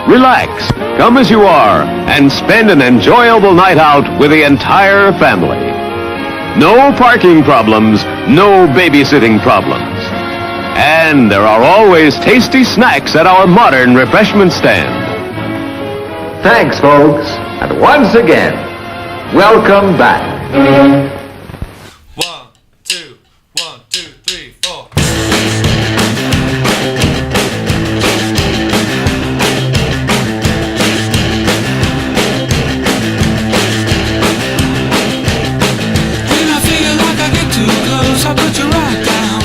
Relax, come as you are, and spend an enjoyable night out with the entire family. No parking problems, no babysitting problems. And there are always tasty snacks at our modern refreshment stand. Thanks, folks. And once again, welcome back. 1, 2, 1, 2, 3, 4. When I feel like I get too close, I put you right down.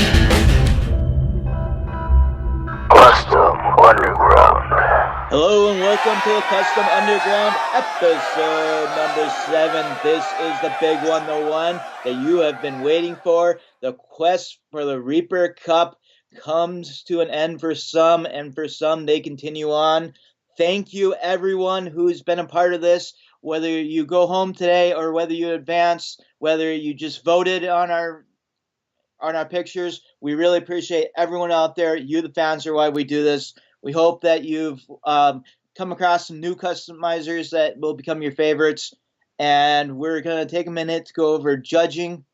Custom Underground. Hello and welcome to the Custom Underground episode number 7. This is the big one, the one that you have been waiting for. The quest for the Reaper Cup comes to an end for some, and for some they continue on. Thank you everyone who's been a part of this, whether you go home today or whether you advance, whether you just voted on our pictures. We really appreciate everyone out there. You, the fans, are why we do this. We hope that you've come across some new customizers that will become your favorites. And we're going to take a minute to go over judging.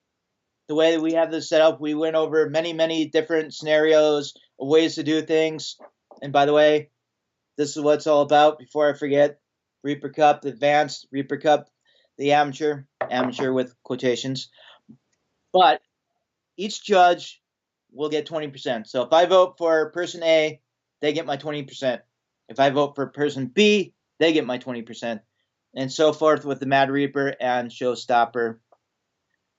The way that we have this set up, we went over many, many different scenarios, ways to do things. And by the way, this is what it's all about. Before I forget, Reaper Cup, the advanced, Reaper Cup, the amateur with quotations. But each judge will get 20%. So if I vote for person A, they get my 20%. If I vote for person B, they get my 20%. And so forth with the Mad Reaper and Showstopper,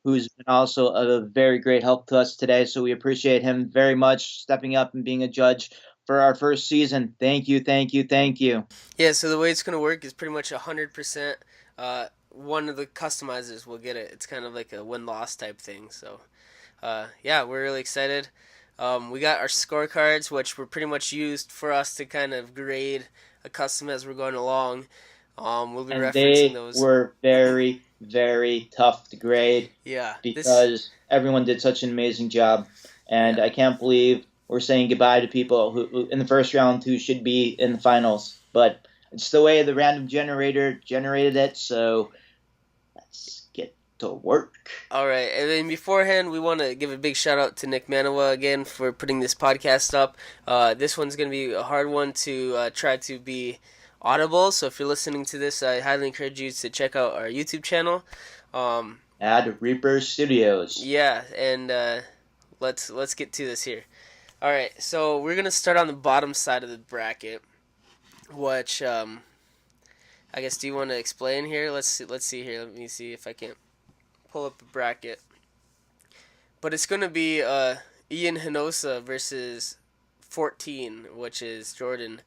who's been also a very great help to us today. So we appreciate him very much stepping up and being a judge for our first season. Thank you, thank you, thank you. Yeah, so the way it's going to work is pretty much 100%. One of the customizers will get it. It's kind of like a win-loss type thing. So, yeah, we're really excited. We got our scorecards, which were pretty much used for us to kind of grade a custom as we're going along. We'll be referencing those. They were very, very tough to grade. Yeah. Because everyone did such an amazing job. And I can't believe we're saying goodbye to people who in the first round who should be in the finals. But it's the way the random generator generated it, so let's get to work. All right, and then beforehand, we want to give a big shout out to Nick Manawa again for putting this podcast up. This one's going to be a hard one to try to be audible, so if you're listening to this, I highly encourage you to check out our YouTube channel. At Reaper Studios. Yeah, and let's get to this here. All right, so we're going to start on the bottom side of the bracket, which I guess, do you want to explain here? Let's see here. Let me see if I can pull up a bracket. But it's going to be Ian Hinosa versus 14, which is Jordan.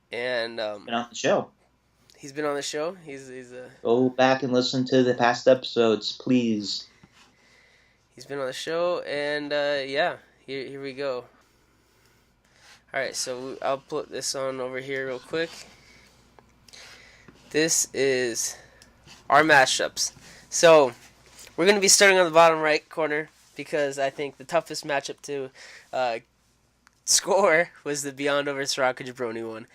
And been on the show. He's been on the show. He's Go back and listen to the past episodes, please. He's been on the show, and yeah, here we go. All right, so I'll put this on over here real quick. This is our matchups. So we're going to be starting on the bottom right corner because I think the toughest matchup to score was the Beyond Over Soraka Jabroni one.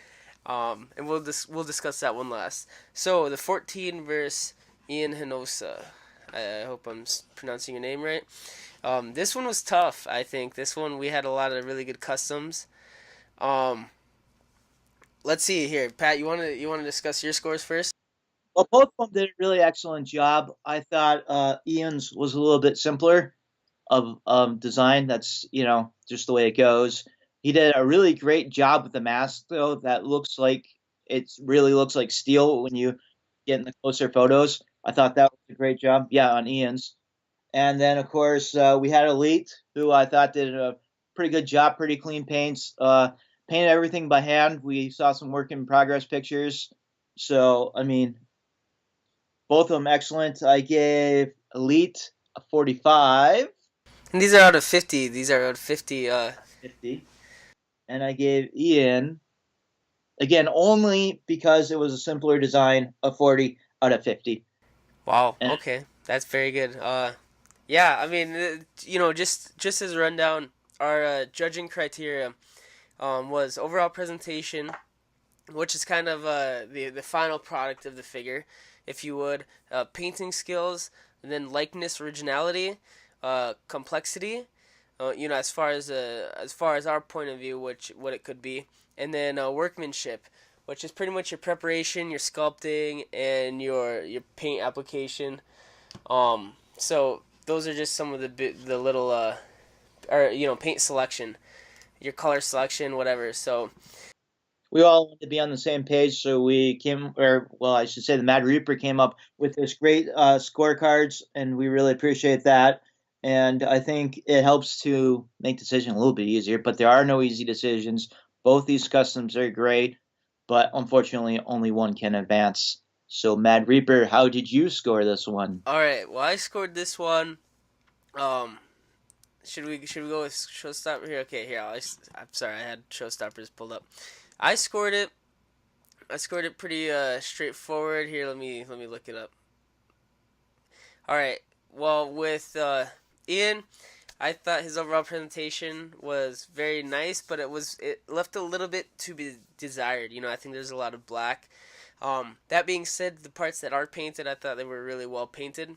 And we'll discuss that one last. So the 14 versus Ian Hinosa. I hope I'm pronouncing your name right. This one was tough, I think. This one we had a lot of really good customs. Let's see here, Pat. You want to discuss your scores first? Well, both of them did a really excellent job. I thought Ian's was a little bit simpler of design. That's just the way it goes. He did a really great job with the mask, though. That really looks like steel when you get in the closer photos. I thought that was a great job. Yeah, on Ian's. And then, of course, we had Elite, who I thought did a pretty good job, pretty clean paints. Painted everything by hand. We saw some work in progress pictures. So, I mean, both of them excellent. I gave Elite a 45. And these are out of 50. 50. And I gave Ian, again, only because it was a simpler design, a 40 out of 50. Wow. Okay, that's very good. Yeah, I mean, just as a rundown, our judging criteria was overall presentation, which is kind of the final product of the figure, if you would. Painting skills, and then likeness, originality, complexity. As far as our point of view, which what it could be, and then workmanship, which is pretty much your preparation, your sculpting, and your paint application. So those are just some of the little paint selection, your color selection, whatever. So We all wanted to be on the same page, so we came, or well, I should say, the Mad Reaper came up with this great scorecards, and we really appreciate that. And I think it helps to make decision a little bit easier. But there are no easy decisions. Both these customs are great, but unfortunately, only one can advance. So, Mad Reaper, how did you score this one? all right, well, I scored this one. Should we go with showstopper here? Okay, here. I'm sorry, I had showstoppers pulled up. I scored it. I scored it pretty straightforward. Here, let me look it up. All right. Well, with Ian, I thought his overall presentation was very nice, but it left a little bit to be desired. I think there's a lot of black. That being said, the parts that are painted, I thought they were really well painted.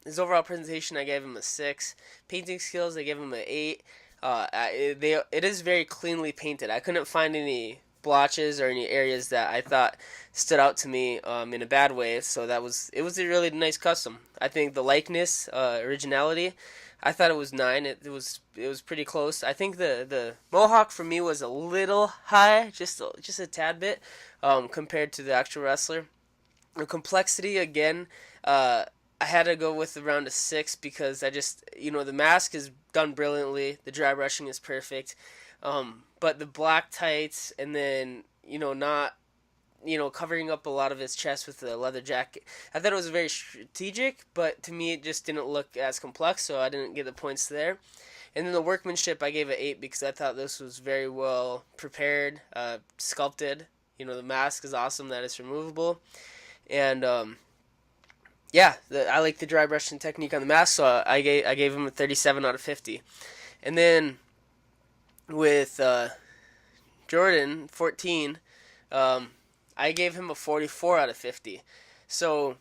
His overall presentation, I gave him a 6. Painting skills, I gave him an 8. It is very cleanly painted. I couldn't find any blotches or any areas that I thought stood out to me in a bad way. So it was a really nice custom. I think the likeness, originality, I thought it was 9. It was pretty close. I think the mohawk for me was a little high, just a tad bit, compared to the actual wrestler. The complexity again. I had to go with around a 6 because the mask is done brilliantly. The dry brushing is perfect. But the black tights and then, not, covering up a lot of his chest with the leather jacket. I thought it was very strategic, but to me it just didn't look as complex, so I didn't get the points there. And then the workmanship, I gave it 8 because I thought this was very well prepared, sculpted. The mask is awesome that it's removable. And, I like the dry brushing technique on the mask, so I gave him a 37 out of 50. And then with Jordan, 14, I gave him a 44 out of 50. So,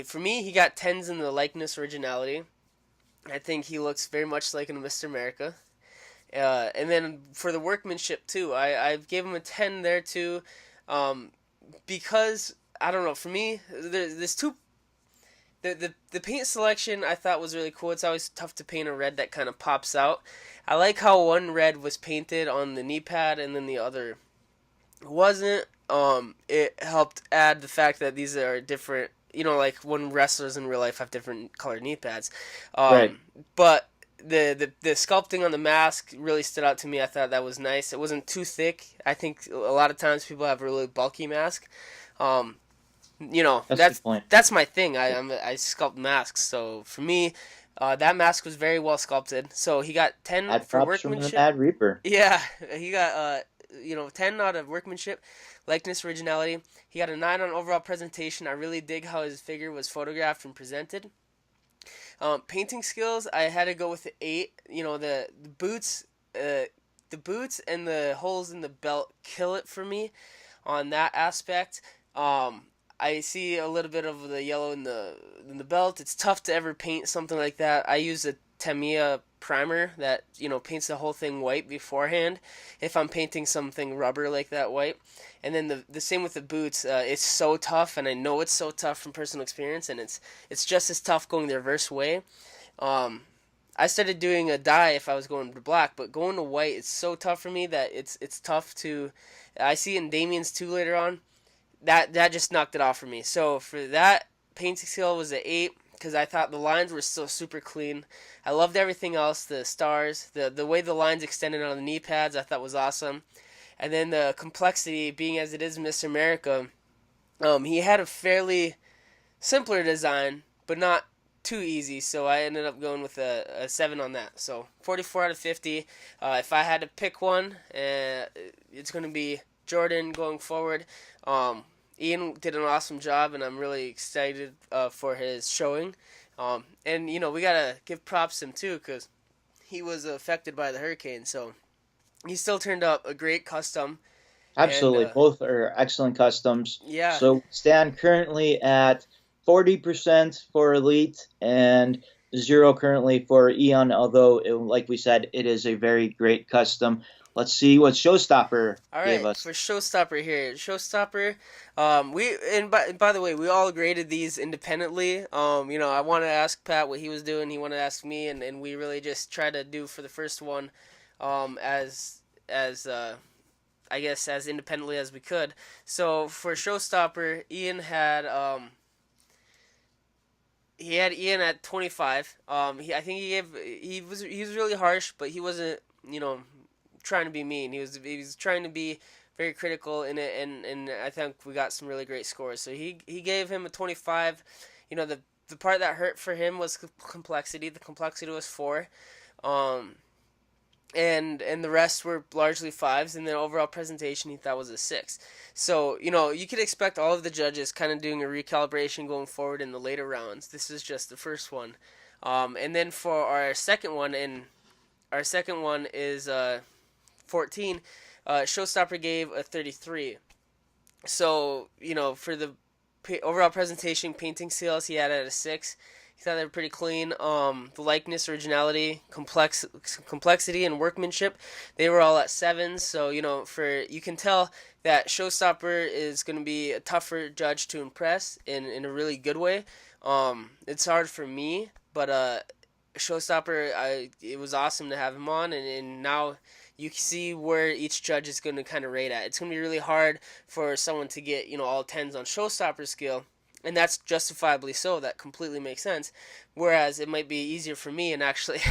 for me, he got 10s in the likeness originality. I think he looks very much like a Mr. America. And then for the workmanship, too, I gave him a 10 there, too, because, I don't know, for me, there's two. The paint selection I thought was really cool. It's always tough to paint a red that kind of pops out. I like how one red was painted on the knee pad and then the other wasn't. It helped add the fact that these are different, like when wrestlers in real life have different colored knee pads. Right. But the sculpting on the mask really stood out to me. I thought that was nice. It wasn't too thick. I think a lot of times people have a really bulky mask. That's my thing. I sculpt masks, so for me, that mask was very well sculpted. So he got 10 for workmanship. From the Mad Reaper. Yeah, he got 10 out of workmanship, likeness, originality. He got a 9 on overall presentation. I really dig how his figure was photographed and presented. Painting skills, I had to go with the 8. The boots, and the holes in the belt kill it for me on that aspect. I see a little bit of the yellow in the belt. It's tough to ever paint something like that. I use a Tamiya primer that paints the whole thing white beforehand if I'm painting something rubber like that white. And then the same with the boots. It's so tough, and I know it's so tough from personal experience, and it's just as tough going the reverse way. I started doing a dye if I was going to black, but going to white, it's so tough for me that it's tough to. I see it in Damien's too later on. That just knocked it off for me. So for that, painting skill was an 8 because I thought the lines were still super clean. I loved everything else, the stars, the way the lines extended on the knee pads I thought was awesome. And then the complexity, being as it is Mr. America, he had a fairly simpler design, but not too easy, so I ended up going with a 7 on that. So 44 out of 50. If I had to pick one, it's going to be Jordan going forward. Ian did an awesome job, and I'm really excited for his showing. And, we got to give props to him, too, because he was affected by the hurricane. So he still turned up a great custom. Absolutely. And Both are excellent customs. yeah, So stand currently at 40% for Elite and 0 currently for Eon, although, like we said, it is a very great custom. Let's see what Showstopper all gave right, us. for Showstopper here. Showstopper, we and by the way, we all graded these independently. I want to ask Pat what he was doing. He wanted to ask me, and we really just tried to do for the first one, as I guess as independently as we could. So for Showstopper, Ian had he had Ian at 25. I think he was really harsh, but he wasn't trying to be mean. He was trying to be very critical in it, and I think we got some really great scores. So he gave him a 25. The part that hurt for him was complexity. The complexity was 4. And the rest were largely 5s, and then overall presentation he thought was a 6. So you could expect all of the judges kind of doing a recalibration going forward in the later rounds. This is just the first one, and then for our second one, is 14. Showstopper gave a 33. So for the overall presentation, painting skills, he had at a 6. He thought they were pretty clean. The likeness, originality, complexity, and workmanship, they were all at 7s. So you can tell that Showstopper is going to be a tougher judge to impress in a really good way. It's hard for me, but Showstopper, it was awesome to have him on, and now you see where each judge is going to kind of rate at. It's going to be really hard for someone to get all 10s on Showstopper's skill. And that's justifiably so. That completely makes sense. Whereas it might be easier for me, and actually,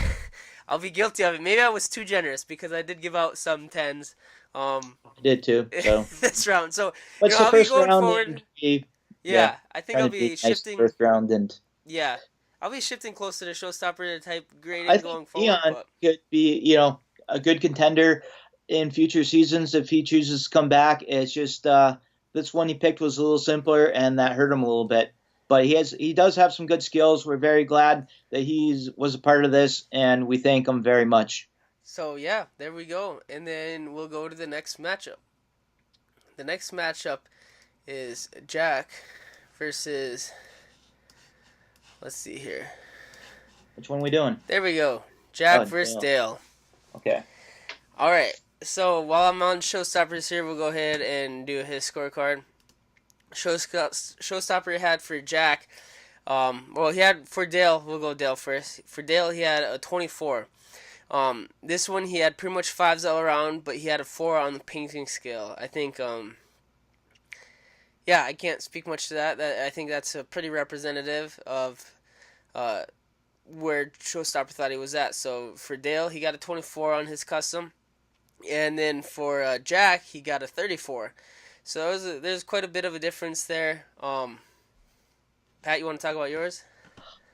I'll be guilty of it. Maybe I was too generous because I did give out some 10s. I did too. So this round. So what's the I'll be first going round? forward. Yeah, I think I'll trying to be nice shifting. first round, and Yeah, I'll be shifting closer to Showstopper type grading I going think forward. Eon could be a good contender in future seasons if he chooses to come back. It's just this one he picked was a little simpler, and that hurt him a little bit. But he does have some good skills. We're very glad that he was a part of this, and we thank him very much. So yeah, there we go. And then we'll go to the next matchup. The next matchup is Jack versus, let's see here. Which one are we doing? There we go. Jack versus Dale. Okay. All right. So while I'm on Showstoppers here, we'll go ahead and do his scorecard. Showstopper had for Jack, he had for Dale, we'll go Dale first. For Dale, he had a 24. This one he had pretty much 5s all around, but he had a 4 on the painting scale. I think, I can't speak much to that. I think that's a pretty representative of where Showstopper thought he was at. So for Dale, he got a 24 on his custom, and then for Jack, he got a 34. So there's quite a bit of a difference there. Pat, you want to talk about yours?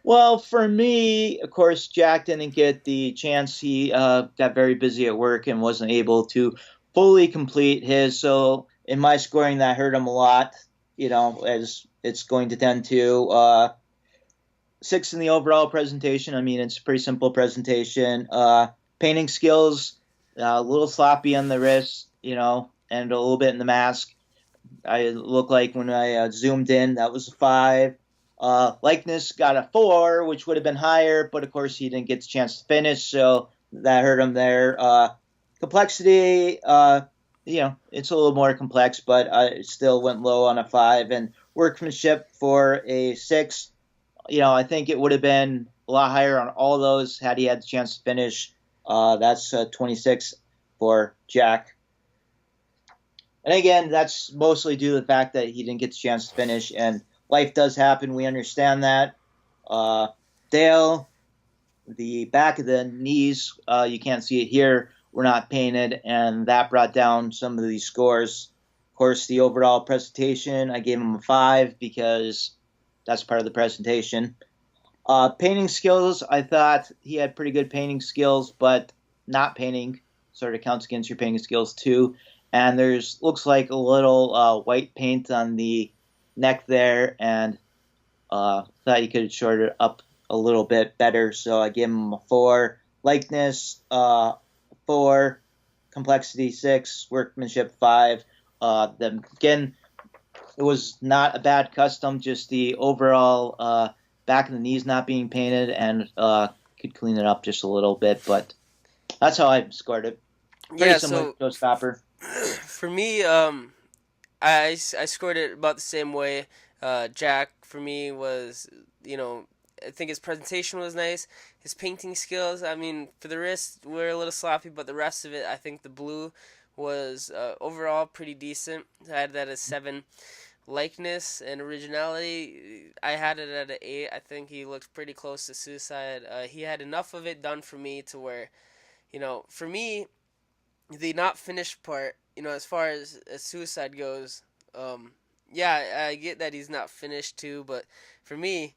Well, for me, of course, Jack didn't get the chance. He got very busy at work and wasn't able to fully complete his. So in my scoring, that hurt him a lot, as it's going to tend to 6 in the overall presentation. I mean, it's a pretty simple presentation. Painting skills, a little sloppy on the wrist, and a little bit in the mask. I look like when I zoomed in, that was a 5. Likeness got a 4, which would have been higher, but of course he didn't get the chance to finish, so that hurt him there. Complexity, it's a little more complex, but I still went low on a 5. And workmanship for a 6, I think it would have been a lot higher on all those had he had the chance to finish. That's 26 for Jack. And again, that's mostly due to the fact that he didn't get the chance to finish, and life does happen. We understand that. Dale, the back of the knees, you can't see it here, were not painted, and that brought down some of these scores. Of course, the overall presentation, I gave him a 5 because that's part of the presentation. Painting skills, I thought he had pretty good painting skills, but not painting sort of counts against your painting skills too. And looks like a little white paint on the neck there, and thought he could have shorted it up a little bit better, so I gave him a 4. Likeness, 4. Complexity, 6. Workmanship, 5. Again, it was not a bad custom, just the overall back of the knees not being painted, and could clean it up just a little bit. But that's how I scored it. Pretty similar to Showstopper. For me, I scored it about the same way. Jack, for me, was, I think his presentation was nice. His painting skills, I mean, for the wrist, were a little sloppy, but the rest of it, I think the blue was overall pretty decent. I had that as 7. Likeness and originality, I had it at an 8. I think he looked pretty close to Suicide. He had enough of it done for me to where, for me, the not finished part, as far as Suicide goes, yeah, I get that he's not finished too, but for me,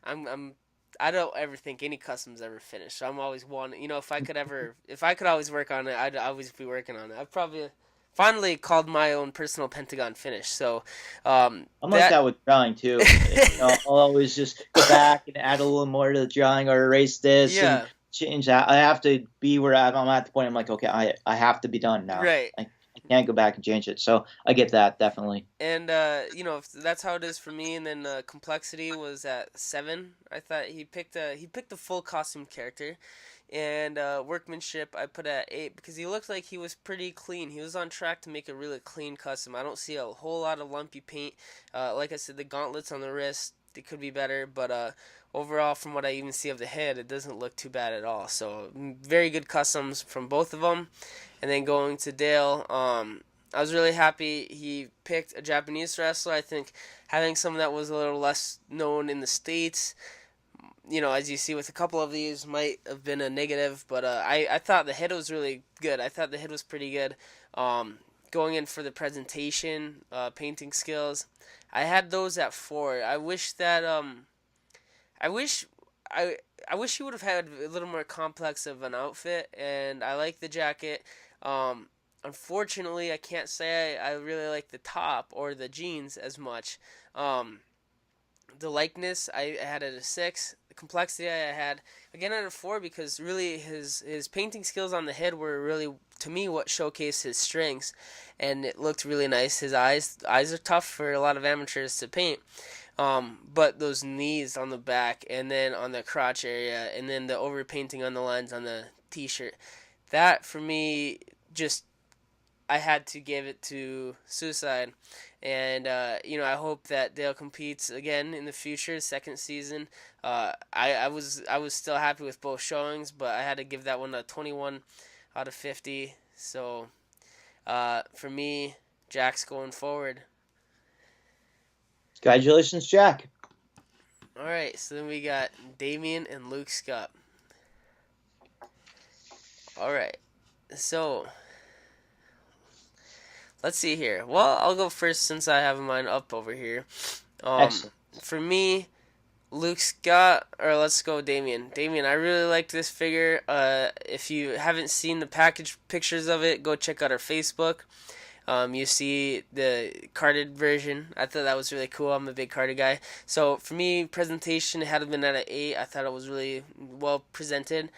I don't ever think any custom's ever finished. So I'm always wanting, if I could always work on it, I'd always be working on it. I've probably finally called my own personal Pentagon finish. So I'm like that with drawing too. I'll always just go back and add a little more to the drawing or erase this and change that. I have to be where I'm at the point. I'm like, okay, I have to be done now. Right. I can't go back and change it. So I get that, definitely. And if that's how it is for me. And then complexity was at 7. I thought he picked a full costume character. And workmanship I put at 8 because he looked like he was pretty clean. He was on track to make a really clean custom. I don't see a whole lot of lumpy paint. Like I said, the gauntlets on the wrist, they could be better. But overall, from what I even see of the head, it doesn't look too bad at all. So very good customs from both of them. And then going to Dale, I was really happy he picked a Japanese wrestler. I think having someone that was a little less known in the States, as you see with a couple of these, might have been a negative, but I thought the head was really good. I thought the head was pretty good. Going in for the presentation, painting skills, I had those at 4. I wish that I wish he would have had a little more complex of an outfit, and I like the jacket. Unfortunately, I can't say I really like the top or the jeans as much. The likeness, I had it at a 6. The complexity I had, again, at a 4 because really his painting skills on the head were really, to me, what showcased his strengths. And it looked really nice. His eyes are tough for a lot of amateurs to paint. But those knees on the back and then on the crotch area and then the overpainting on the lines on the t-shirt, that for me just, I had to give it to Suicide. And, I hope that Dale competes again in the future, second season. I was still happy with both showings, but I had to give that one a 21 out of 50. So, for me, Jack's going forward. Congratulations, Jack. All right, so then we got Damien and Luke Scott. All right, so let's see here. Well, I'll go first since I have mine up over here. Excellent. For me, Luke Scott, or let's go Damien. Damien, I really liked this figure. If you haven't seen the package pictures of it, go check out our Facebook. You see the carded version. I thought that was really cool. I'm a big carded guy. So for me, presentation, it had been at an 8. I thought it was really well presented.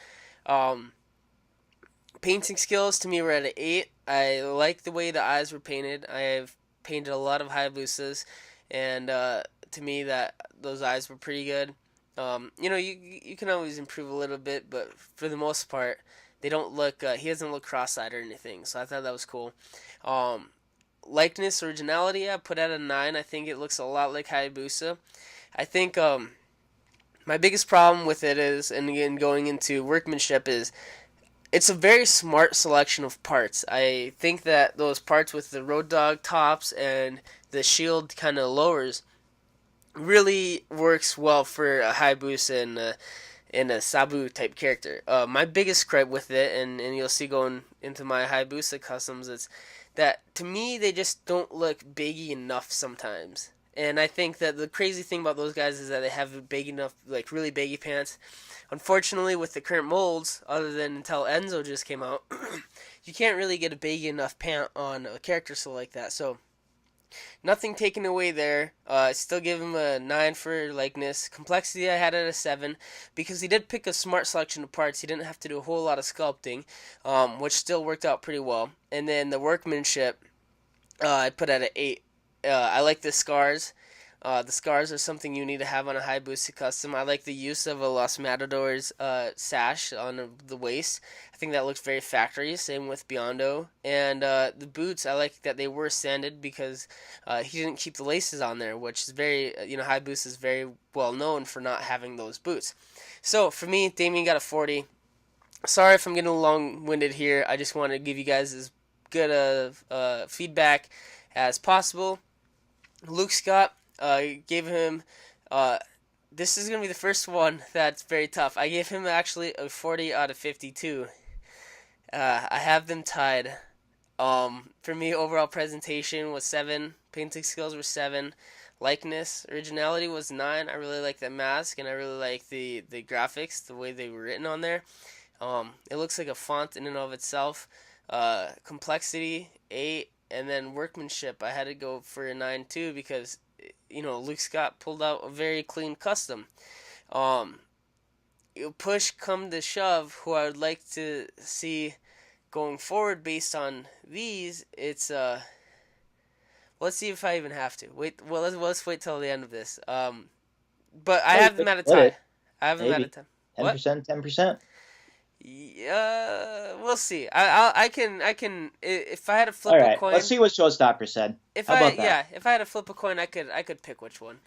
Painting skills to me were at an 8. I like the way the eyes were painted. I have painted a lot of Hayabusas, and to me that those eyes were pretty good. You can always improve a little bit, but for the most part, they don't look. He doesn't look cross-eyed or anything, so I thought that was cool. Likeness, originality, I put at a 9. I think it looks a lot like Hayabusa. I think my biggest problem with it is, and again going into workmanship, is it's a very smart selection of parts. I think that those parts with the Road Dog tops and the shield kind of lowers really works well for a Hayabusa and a Sabu type character. My biggest gripe with it, and you'll see going into my Hayabusa customs, is that to me they just don't look baggy enough sometimes. And I think that the crazy thing about those guys is that they have big enough, like really baggy pants. Unfortunately, with the current molds, other than until Enzo just came out, you can't really get a baggy enough pant on a character so like that. So nothing taken away there. Still give him a 9 for likeness. Complexity I had at a 7 because he did pick a smart selection of parts. He didn't have to do a whole lot of sculpting, which still worked out pretty well. And then the workmanship, I put at an 8. I like the scars. The scars are something you need to have on a high boosted custom. I like the use of a Los Matadors sash on the waist. I think that looks very factory. Same with Biondo. And the boots, I like that they were sanded because he didn't keep the laces on there, which is very, high boost is very well known for not having those boots. So for me, Damien got a 40. Sorry if I'm getting long-winded here. I just want to give you guys as good of feedback as possible. Luke Scott, gave him, this is going to be the first one that's very tough. I gave him actually a 40 out of 52. I have them tied. For me, overall presentation was 7. Painting skills were 7. Likeness, originality was 9. I really like the mask, and I really like the graphics, the way they were written on there. It looks like a font in and of itself. Complexity, 8. And then workmanship, I had to go for a 9 too because, Luke Scott pulled out a very clean custom. Push come to shove, who I would like to see going forward based on these, it's, let's see if I even have to. Let's wait till the end of this. But I have them at a tie. I have them at a tie. 10%, 10%. Yeah, we'll see. I can if I had to flip All right, a coin. let's see what Showstopper said. If How about that? if I had to flip a coin, I could pick which one.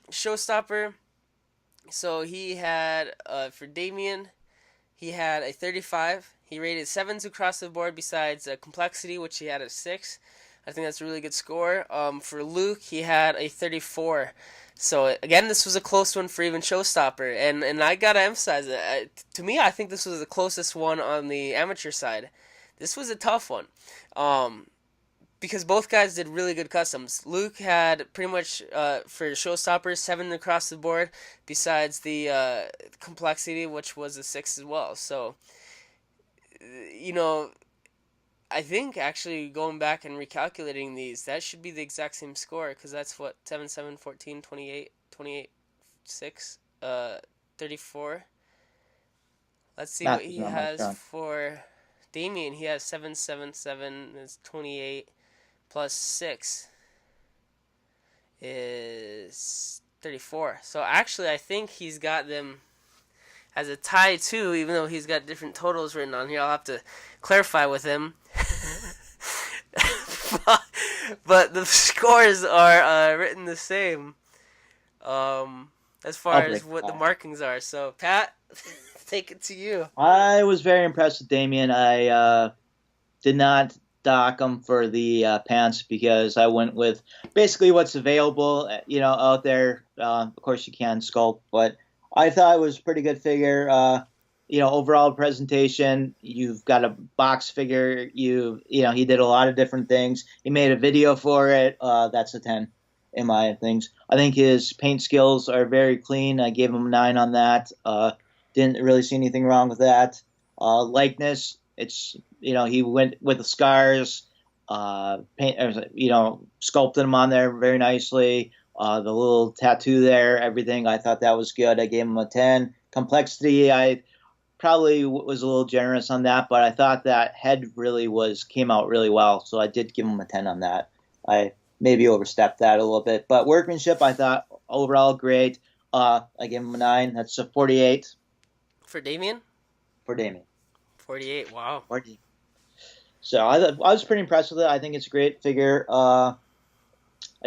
Showstopper. So he had for Damien, he had a 35. He rated 7s across the board besides complexity, which he had a 6. I think that's a really good score. For Luke, he had a 34. So again, this was a close one for even Showstopper, and I gotta emphasize it. To me, I think this was the closest one on the amateur side. This was a tough one, because both guys did really good customs. Luke had pretty much for Showstopper 7 across the board, besides the complexity, which was a 6 as well. So, I think actually going back and recalculating these, that should be the exact same score, because that's what 7, 7, 14, 28, 28, 6, 34. Let's see what he has for Damien. He has 7, 7, 7 is 28 plus 6 is 34. So actually, I think he's got them as a tie too, even though he's got different totals written on here. I'll have to clarify with him. But the scores are written the same as far as what the markings are. So, Pat, take it to you. I was very impressed with Damien. I did not dock him for the pants because I went with basically what's available, out there. Of course, you can sculpt, but I thought it was a pretty good figure. Overall presentation, you've got a box figure. He did a lot of different things. He made a video for it. That's a 10 in my things. I think his paint skills are very clean. I gave him a 9 on that. Didn't really see anything wrong with that. Likeness, it's, he went with the scars, sculpted them on there very nicely. The little tattoo there, everything, I thought that was good. I gave him a 10. Complexity, I probably was a little generous on that, but I thought that head really came out really well, so I did give him a 10 on that. I maybe overstepped that a little bit, but workmanship, I thought overall great. I gave him a 9. That's a 48. For Damien? For Damien. 48, wow. 48. So I was pretty impressed with it. I think it's a great figure. I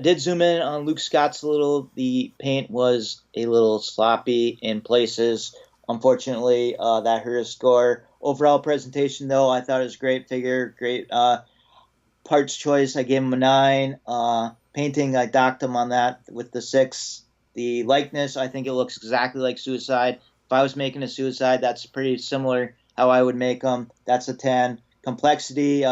did zoom in on Luke Scott's the paint was a little sloppy in places. Unfortunately, that hurt his score. Overall presentation, though, I thought it was a great figure, great parts choice. I gave him a 9. Painting, I docked him on that with the 6. The likeness, I think it looks exactly like Suicide. If I was making a Suicide, that's pretty similar how I would make them. That's a 10. Complexity,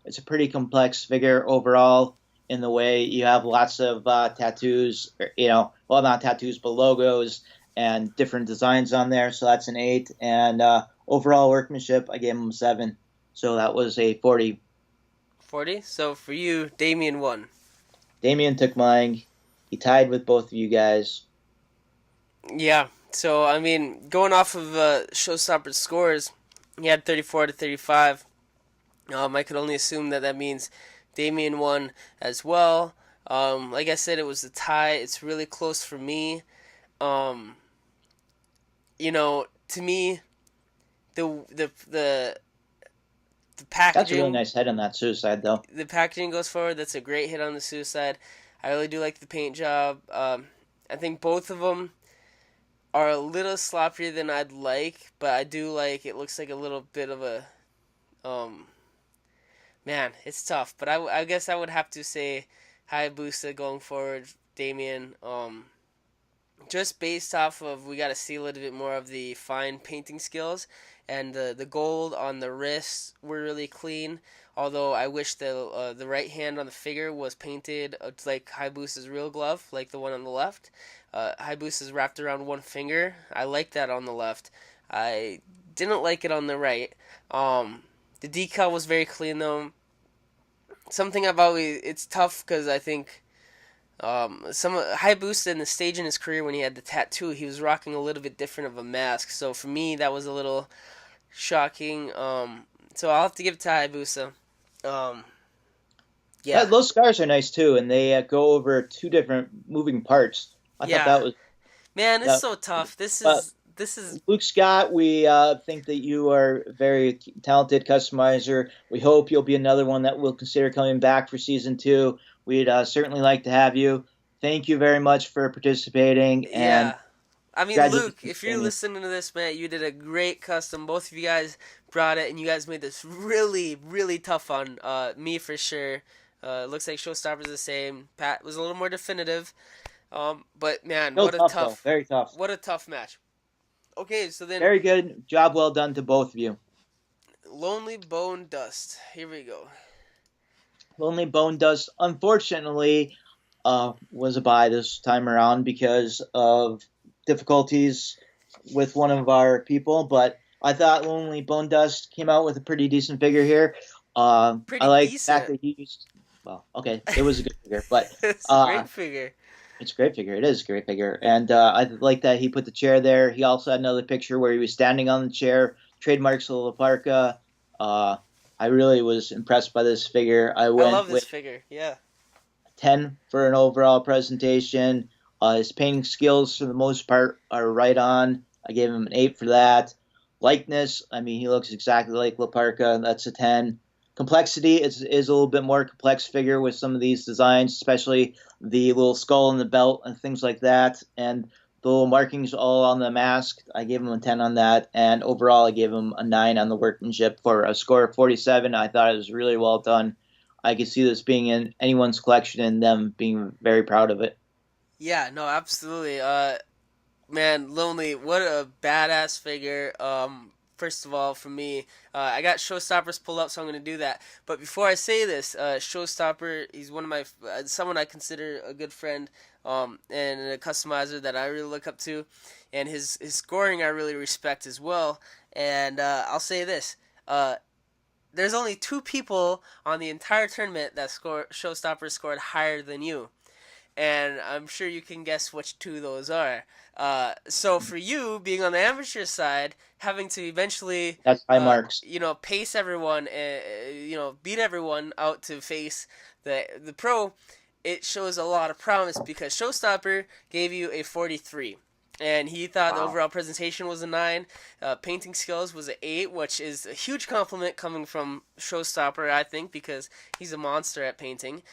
it's a pretty complex figure overall in the way you have lots of tattoos, not tattoos, but logos and different designs on there. So that's an 8. And overall workmanship, I gave him a 7. So that was a 40. 40? So for you, Damien won. Damien took mine. He tied with both of you guys. Yeah. So, I mean, going off of Showstopper's scores, he had 34 to 35. I could only assume that that means Damien won as well. Like I said, it was a tie. It's really close for me. Um, to me, the packaging. That's a really nice head on that suicide, though. The packaging goes forward. That's a great hit on the suicide. I really do like the paint job. I think both of them are a little sloppier than I'd like, but I do like it. Looks like a little bit of a, man, it's tough. But I guess I would have to say Hayabusa going forward, Damien. Just based off of we got to see a little bit more of the fine painting skills, and the gold on the wrists were really clean. Although I wish the right hand on the figure was painted like Hayabusa's real glove, like the one on the left. Hayabusa's wrapped around one finger. I like that on the left. I didn't like it on the right. The decal was very clean though. Something it's tough because I think some Hayabusa in the stage in his career when he had the tattoo, he was rocking a little bit different of a mask. So for me, that was a little shocking. So I'll have to give it to Hayabusa. Yeah, Those scars are nice too, and they go over two different moving parts. I thought that was. Man, it's so tough. This is Luke Scott. We think that you are a very talented customizer. We hope you'll be another one that we'll consider coming back for season 2. We'd certainly like to have you. Thank you very much for participating. And yeah. I mean, Luke, if you're listening to this, man, you did a great custom. Both of you guys brought it, and you guys made this really, really tough on me for sure. Looks like Showstopper's the same. Pat was a little more definitive. But man, what a tough match. Okay, so then very good job, well done to both of you. Lonely Bone Dust. Here we go. Lonely Bone Dust, unfortunately, was a bye this time around because of difficulties with one of our people. But I thought Lonely Bone Dust came out with a pretty decent figure here. I like the fact that he used. Well, okay, it was a good figure, but it's a great figure. It's a great figure. It is a great figure. And I like that he put the chair there. He also had another picture where he was standing on the chair. Trademarks of La Parka. I really was impressed by this figure. I love this figure. Yeah. 10 for an overall presentation. His painting skills, for the most part, are right on. I gave him an 8 for that. Likeness, I mean, he looks exactly like La Parka. That's a 10. Complexity is a little bit more complex figure with some of these designs, especially the little skull and the belt and things like that. And the little markings all on the mask, I gave him a 10 on that. And overall, I gave him a 9 on the workmanship for a score of 47. I thought it was really well done. I could see this being in anyone's collection and them being very proud of it. Yeah, no, absolutely. Man, Lonely, what a badass figure. First of all, for me, I got Showstoppers pulled up, so I'm going to do that. But before I say this, Showstopper, he's one of my someone I consider a good friend, and a customizer that I really look up to, and his scoring I really respect as well. And I'll say this: there's only 2 people on the entire tournament that Showstoppers scored higher than you, and I'm sure you can guess which 2 those are. So for you, being on the amateur side, having to eventually that's high marks. Pace everyone and beat everyone out to face the pro, it shows a lot of promise because Showstopper gave you a 43. And he thought the overall presentation was a 9. Painting skills was an 8, which is a huge compliment coming from Showstopper, I think, because he's a monster at painting.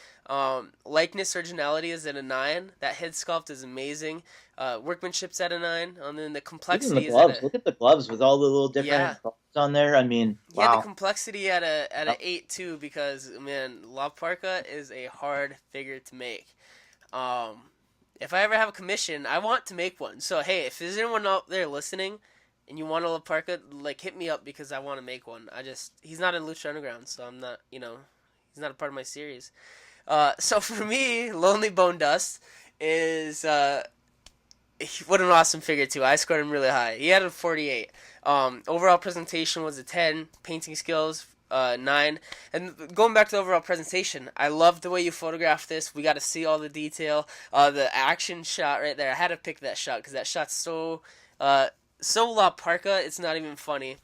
Likeness, originality is at a 9. That head sculpt is amazing. Workmanship's at a 9. And then the complexity is at a... Look at the gloves with all the little different colors on there. I mean, wow. Yeah, the complexity at a 8 too, because man, La Parka is a hard figure to make. If I ever have a commission, I want to make one. So, hey, if there's anyone out there listening and you want a La Parka, hit me up because I want to make one. He's not in Lucha Underground, so I'm not, he's not a part of my series. So for me, Lonely Bone Dust is, what an awesome figure, too. I scored him really high. He had a 48. Overall presentation was a 10. Painting skills, 9. And going back to the overall presentation, I love the way you photographed this. We got to see all the detail. The action shot right there. I had to pick that shot because that shot's so La Parka, it's not even funny.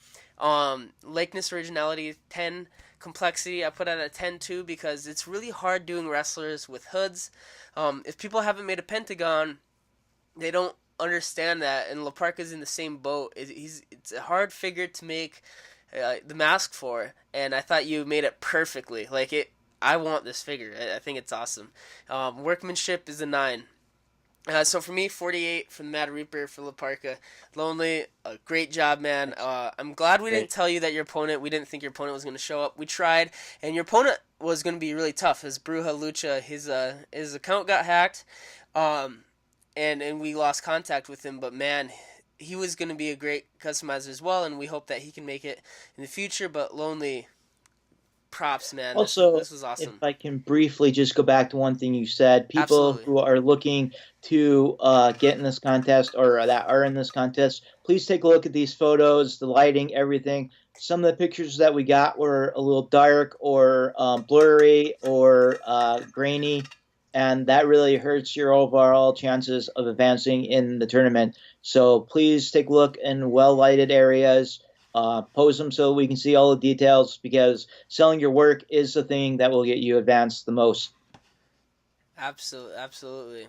Likeness, originality, 10. complexity, I put at a 10 too, because it's really hard doing wrestlers with hoods. If people haven't made a Pentagon, they don't understand that, and La Parka's in the same boat. It's a hard figure to make the mask for, and I thought you made it perfectly. I want this figure. I think it's awesome. Workmanship is a 9. So for me, 48 from the Mad Reaper for La Parka. Lonely, great job, man. I'm glad we didn't tell you that we didn't think your opponent was going to show up. We tried, and your opponent was going to be really tough. His Bruja Lucha, his account got hacked, and we lost contact with him. But man, he was going to be a great customizer as well, and we hope that he can make it in the future. But Lonely, props, man. Also, this was awesome. If I can briefly just go back to one thing you said, people Absolutely. who are looking to get in this contest or that are in this contest, please take a look at these photos, the lighting, everything. Some of the pictures that we got were a little dark or blurry or grainy, and that really hurts your overall chances of advancing in the tournament. So please take a look in well-lighted areas. Pose them so we can see all the details, because selling your work is the thing that will get you advanced the most. Absolutely.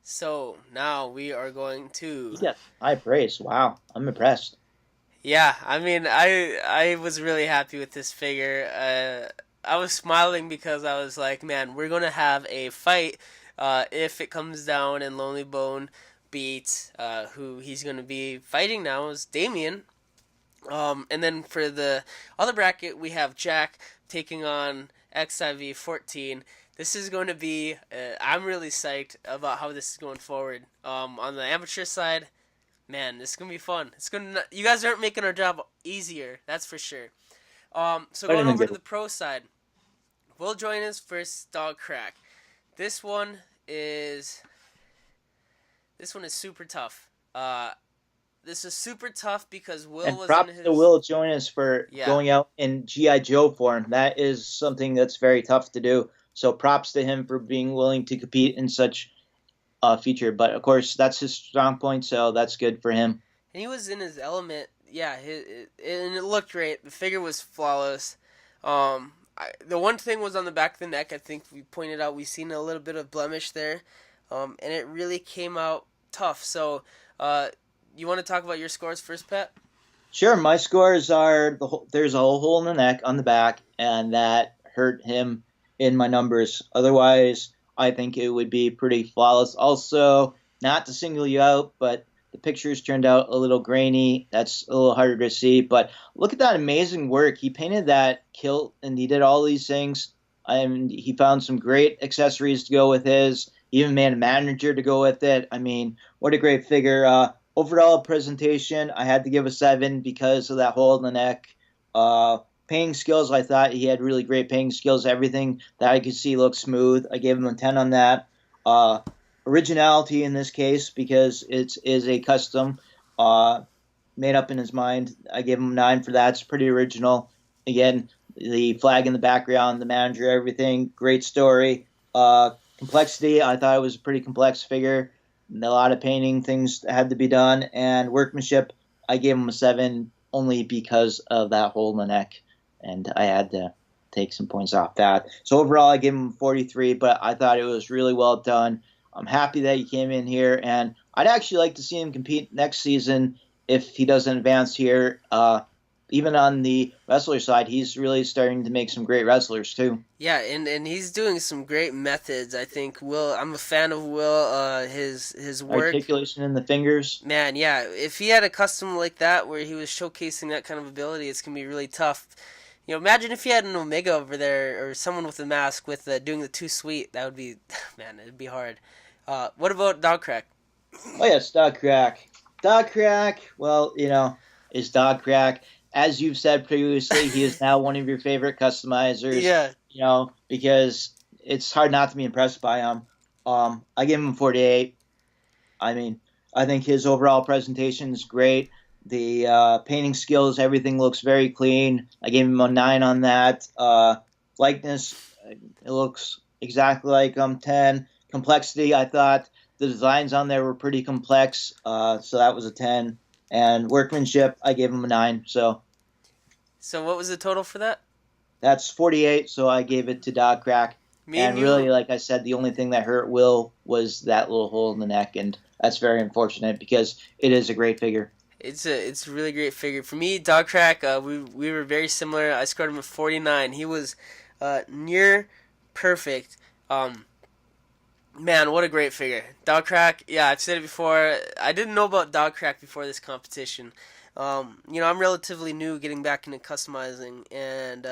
So now we are going to. Yeah, high praise. Wow, I'm impressed. Yeah, I mean, I was really happy with this figure. I was smiling because I was like, man, we're gonna have a fight if it comes down and Lonely Bone beats who he's going to be fighting now is Damien. And then for the other bracket, we have Jack taking on XIV 14. This is going to be, I'm really psyched about how this is going forward. On the amateur side, man, this is going to be fun. You guys aren't making our job easier, that's for sure. So going over to the pro side, Will join us versus Dog Crack. This one is super tough. This is super tough because Will and was props in his... to Will join us for going out in G.I. Joe form. That is something that's very tough to do. So props to him for being willing to compete in such a feature. But, of course, that's his strong point, so that's good for him. And he was in his element. Yeah, and it looked great. The figure was flawless. The one thing was on the back of the neck. I think we pointed out we've seen a little bit of blemish there. And it really came out tough. So, you want to talk about your scores first, Pat? Sure. My scores are there's a hole in the neck on the back, and that hurt him in my numbers. Otherwise, I think it would be pretty flawless. Also, not to single you out, but the pictures turned out a little grainy. That's a little harder to see. But look at that amazing work. He painted that kilt, and he did all these things. He found some great accessories to go with his. He even made a manager to go with it. I mean, what a great figure. Overall presentation, I had to give a 7 because of that hole in the neck. Painting skills, I thought he had really great painting skills. Everything that I could see looked smooth. I gave him a 10 on that. Originality in this case, because it is a custom made up in his mind. I gave him a 9 for that. It's pretty original. Again, the flag in the background, the manager, everything. Great story. Complexity, I thought it was a pretty complex figure. A lot of painting things had to be done. And workmanship, I gave him a 7 only because of that hole in the neck. And I had to take some points off that. So overall, I gave him 43, but I thought it was really well done. I'm happy that he came in here, and I'd actually like to see him compete next season if he doesn't advance here. Even on the wrestler side, he's really starting to make some great wrestlers too. Yeah, and he's doing some great methods. I think Will. I'm a fan of Will. His work, articulation in the fingers. Man, yeah. If he had a custom like that where he was showcasing that kind of ability, it's gonna be really tough. You know, imagine if he had an Omega over there or someone with a mask with doing the too sweet. That would be, man, it'd be hard. What about Dog Crack? Oh yes, Dog Crack. Dog Crack. Well, is Dog Crack. As you've said previously, he is now one of your favorite customizers. Yeah. Because it's hard not to be impressed by him. I give him a 48. I mean, I think his overall presentation is great. The painting skills, everything looks very clean. I gave him a 9 on that. Likeness, it looks exactly like 10. Complexity, I thought the designs on there were pretty complex, so that was a 10. And workmanship, I gave him a 9. So So what was the total for that? That's 48, so I gave it to Dog Crack. Me And you- really, like I said, the only thing that hurt Will was that little hole in the neck, and that's very unfortunate because it is a great figure. It's a really great figure. For me, Dog Crack, we were very similar. I scored him a 49. He was near perfect. Man, what a great figure. Dog Crack, yeah, I've said it before. I didn't know about Dog Crack before this competition. I'm relatively new getting back into customizing, and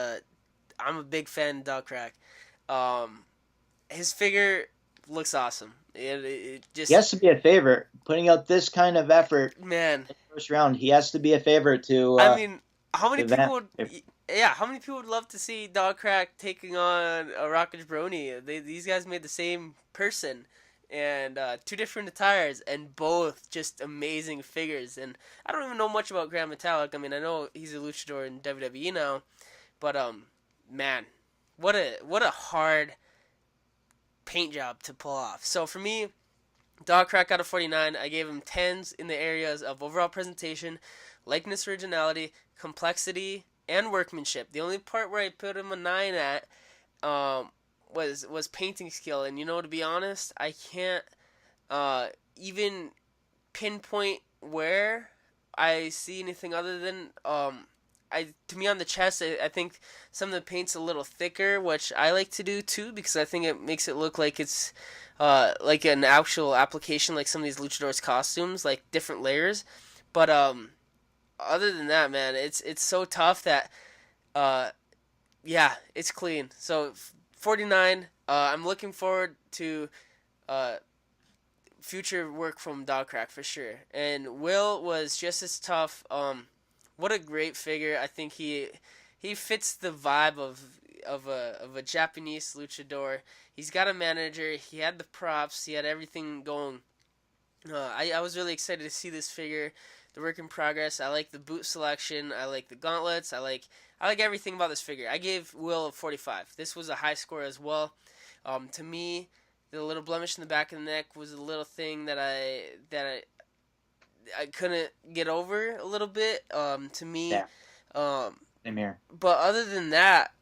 I'm a big fan of Dog Crack. His figure looks awesome. It just, He has to be a favorite. Putting out this kind of effort man, in the first round, he has to be a favorite to. I mean, how many event. people would... Yeah, how many people would love to see Dog Crack taking on a Rocket Jabroni? These guys made the same person, and two different attires, and both just amazing figures. And I don't even know much about Grand Metallic. I mean, I know he's a luchador in WWE now, but man, what a hard paint job to pull off. So for me, Dog Crack out of 49, I gave him 10s in the areas of overall presentation, likeness, originality, complexity, and workmanship. The only part where I put him a 9 at was painting skill. And to be honest, I can't even pinpoint where I see anything other than to me on the chest, I think some of the paint's a little thicker, which I like to do too because I think it makes it look like it's like an actual application, like some of these luchadors costumes, like different layers. But other than that, man, it's so tough that yeah, it's clean. So 49. I'm looking forward to future work from Dog Crack for sure. And Will was just as tough. What a great figure! I think he fits the vibe of a Japanese luchador. He's got a manager. He had the props. He had everything going. I was really excited to see this figure. The work in progress. I like the boot selection. I like the gauntlets. I like everything about this figure. I gave Will a 45. This was a high score as well. To me, the little blemish in the back of the neck was a little thing that I couldn't get over a little bit. To me, Yeah. Same here. but other than that,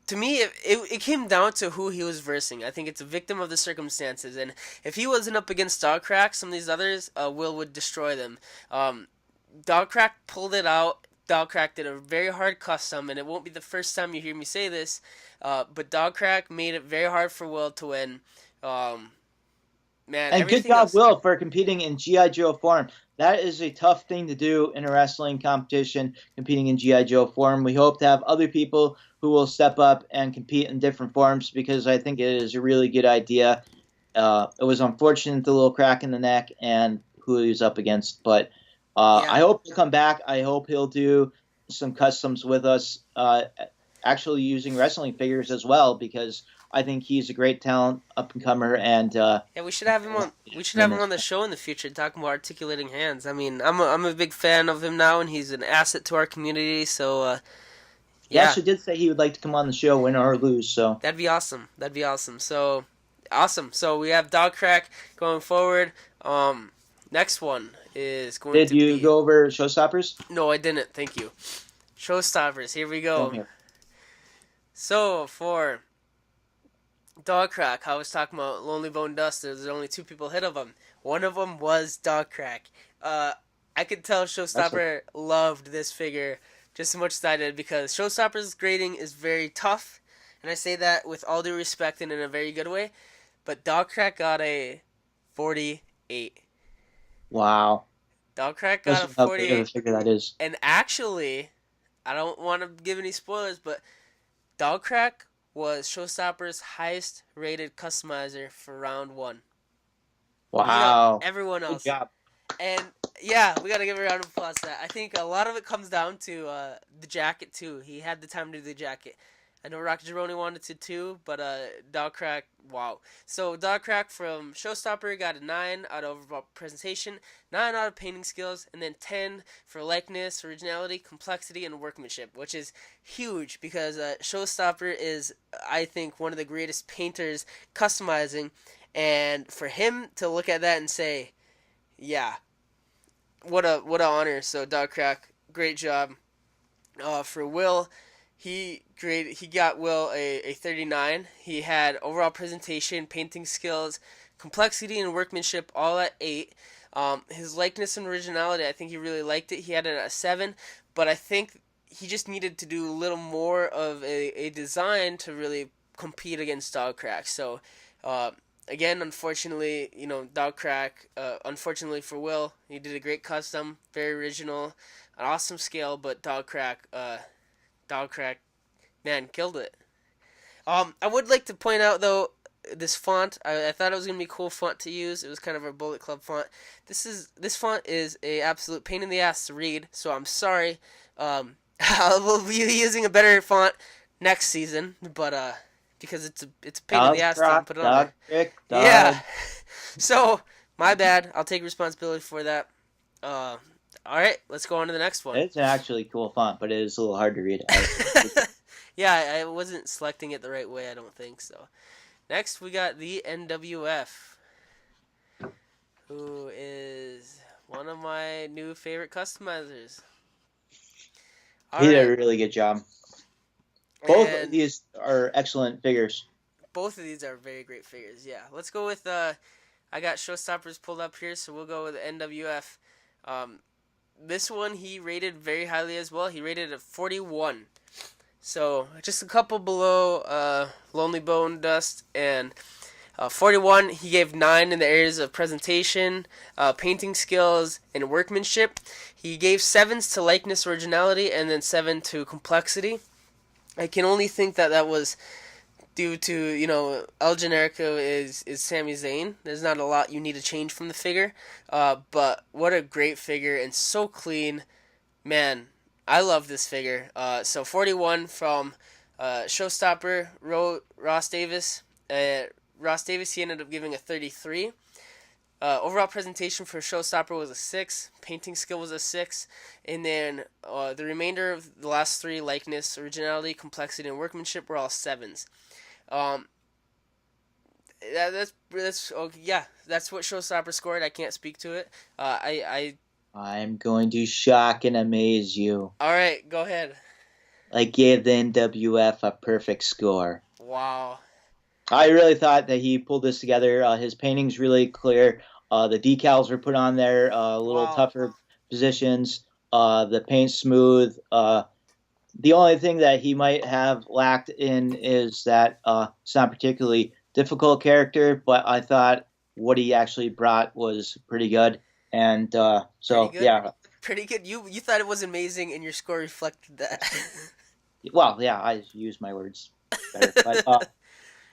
to me, it came down to who he was versing. I think it's a victim of the circumstances, and if he wasn't up against Dog Crack, some of these others, Will would destroy them. Dog Crack pulled it out. Dog Crack did a very hard custom, and it won't be the first time you hear me say this, but Dog Crack made it very hard for Will to win. Man, And good everything job, else- Will, for competing in G.I. Joe form. That is a tough thing to do in a wrestling competition, competing in G.I. Joe form. We hope to have other people who will step up and compete in different forms because I think it is a really good idea. It was unfortunate, the little crack in the neck and who he was up against. But I hope he'll come back. I hope he'll do some customs with us, actually using wrestling figures as well because I think he's a great talent, up and comer, and Yeah, we should have him on. We should have him on the show in the future, talking about articulating hands. I mean, I'm a big fan of him now, and he's an asset to our community. So, he actually did say he would like to come on the show, win or lose. So that'd be awesome. That'd be awesome. So, awesome. So we have Dog Crack going forward. Next one is going did to you be... go over Showstoppers? No, I didn't. Thank you. Showstoppers. Here we go. Come here. So for Dog Crack, I was talking about Lonely Bone Duster. There's only two people ahead of him. One of them was Dog Crack. I could tell Showstopper loved this figure just as much as I did because Showstopper's grading is very tough, and I say that with all due respect and in a very good way. But Dog Crack got a 48. Wow. Dog Crack got a That's how big of a 48. figure that is. And actually, I don't want to give any spoilers, but Dog Crack was Showstopper's highest rated customizer for round one. Wow. Everyone Good else. job. And yeah, we gotta give a round of applause to that. I think a lot of it comes down to the jacket too. He had the time to do the jacket. I know Rocket Jabroni wanted to too, but Dog Crack, wow. So Dog Crack from Showstopper got a 9 out of overall presentation, 9 out of painting skills, and then 10 for likeness, originality, complexity, and workmanship, which is huge because Showstopper is, I think, one of the greatest painters customizing, and for him to look at that and say, yeah, what a honor. So Dog Crack, great job. For Will, he got Will a 39. He had overall presentation, painting skills, complexity, and workmanship all at 8. His likeness and originality, I think he really liked it. He had it at a 7, but I think he just needed to do a little more of a design to really compete against Dogcrack. So, again, unfortunately, Dogcrack, unfortunately for Will, he did a great custom, very original, an awesome scale, but Dogcrack, man, killed it. I would like to point out, though, this font. I thought it was going to be a cool font to use. It was kind of a Bullet Club font. This font is a absolute pain in the ass to read, so I'm sorry. I will be using a better font next season, but because it's a pain in the ass to put it on there. Yeah. So, my bad. I'll take responsibility for that. All right, let's go on to the next one. It's an actually cool font, but it is a little hard to read. Yeah, I wasn't selecting it the right way, I don't think so. Next, we got the NWF, who is one of my new favorite customizers. He did a really good job. Both of these are excellent figures. Both of these are very great figures, yeah. Let's go with, I got Showstoppers pulled up here, so we'll go with NWF. This one he rated very highly as well. He rated it a 41. So just a couple below Lonely Bone Dust, and 41 he gave 9 in the areas of presentation, painting skills, and workmanship. He gave 7s to likeness, originality, and then 7 to complexity. I can only think that was due to, El Generico is Sami Zayn. There's not a lot you need to change from the figure, but what a great figure and so clean. Man, I love this figure. So 41 from Showstopper, Ross Davis. Ross Davis, he ended up giving a 33. Overall presentation for Showstopper was a 6. Painting skill was a 6. And then the remainder of the last 3, likeness, originality, complexity, and workmanship, were all 7s. That's what Showstopper scored. I can't speak to it. I'm going to shock and amaze you. All right, go ahead. I gave the NWF a perfect score. Wow. I really thought that he pulled this together. His painting's really clear. The decals were put on there, a little tougher positions. The paint's smooth. The only thing that he might have lacked in is that it's not a particularly difficult character, but I thought what he actually brought was pretty good. And yeah. Pretty good. You thought it was amazing, and your score reflected that. Well, yeah, I use my words better. But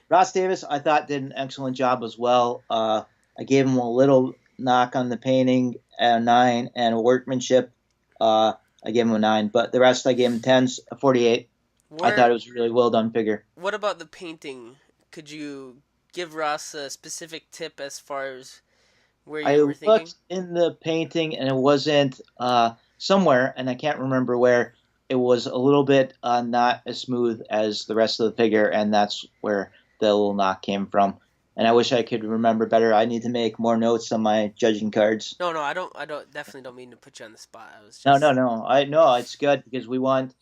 Ross Davis, I thought, did an excellent job as well. I gave him a little knock on the painting, a 9, and workmanship. I gave him a 9, but the rest I gave him 10s, a 48. I thought it was a really well done figure. What about the painting? Could you give Ross a specific tip as far as where you were thinking? I looked in the painting, and it wasn't somewhere, and I can't remember where. It was a little bit not as smooth as the rest of the figure, and that's where the little knock came from. And I wish I could remember better. I need to make more notes on my judging cards. No, I definitely don't mean to put you on the spot. No. It's good because we want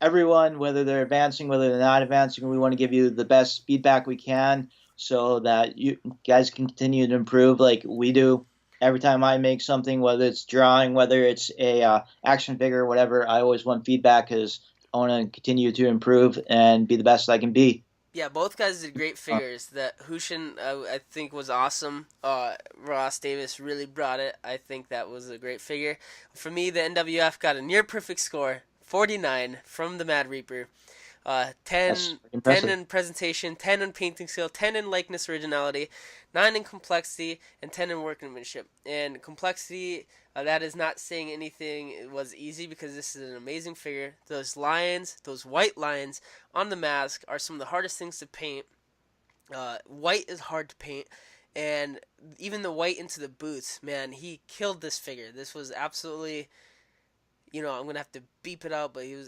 everyone, whether they're advancing, whether they're not advancing, we want to give you the best feedback we can so that you guys can continue to improve like we do. Every time I make something, whether it's drawing, whether it's a action figure, whatever, I always want feedback because I want to continue to improve and be the best I can be. Yeah, both guys did great figures. That Hushin, I think, was awesome. Ross Davis really brought it. I think that was a great figure. For me, the NWF got a near-perfect score, 49, from the Mad Reaper. 10 in presentation, 10 in painting skill, 10 in likeness originality, 9 in complexity, and 10 in workmanship. And complexity, that is not saying anything it was easy because this is an amazing figure. Those lions, those white lines on the mask are some of the hardest things to paint. White is hard to paint, and even the white into the boots, man, he killed this figure. This was absolutely, I'm going to have to beep it out, but it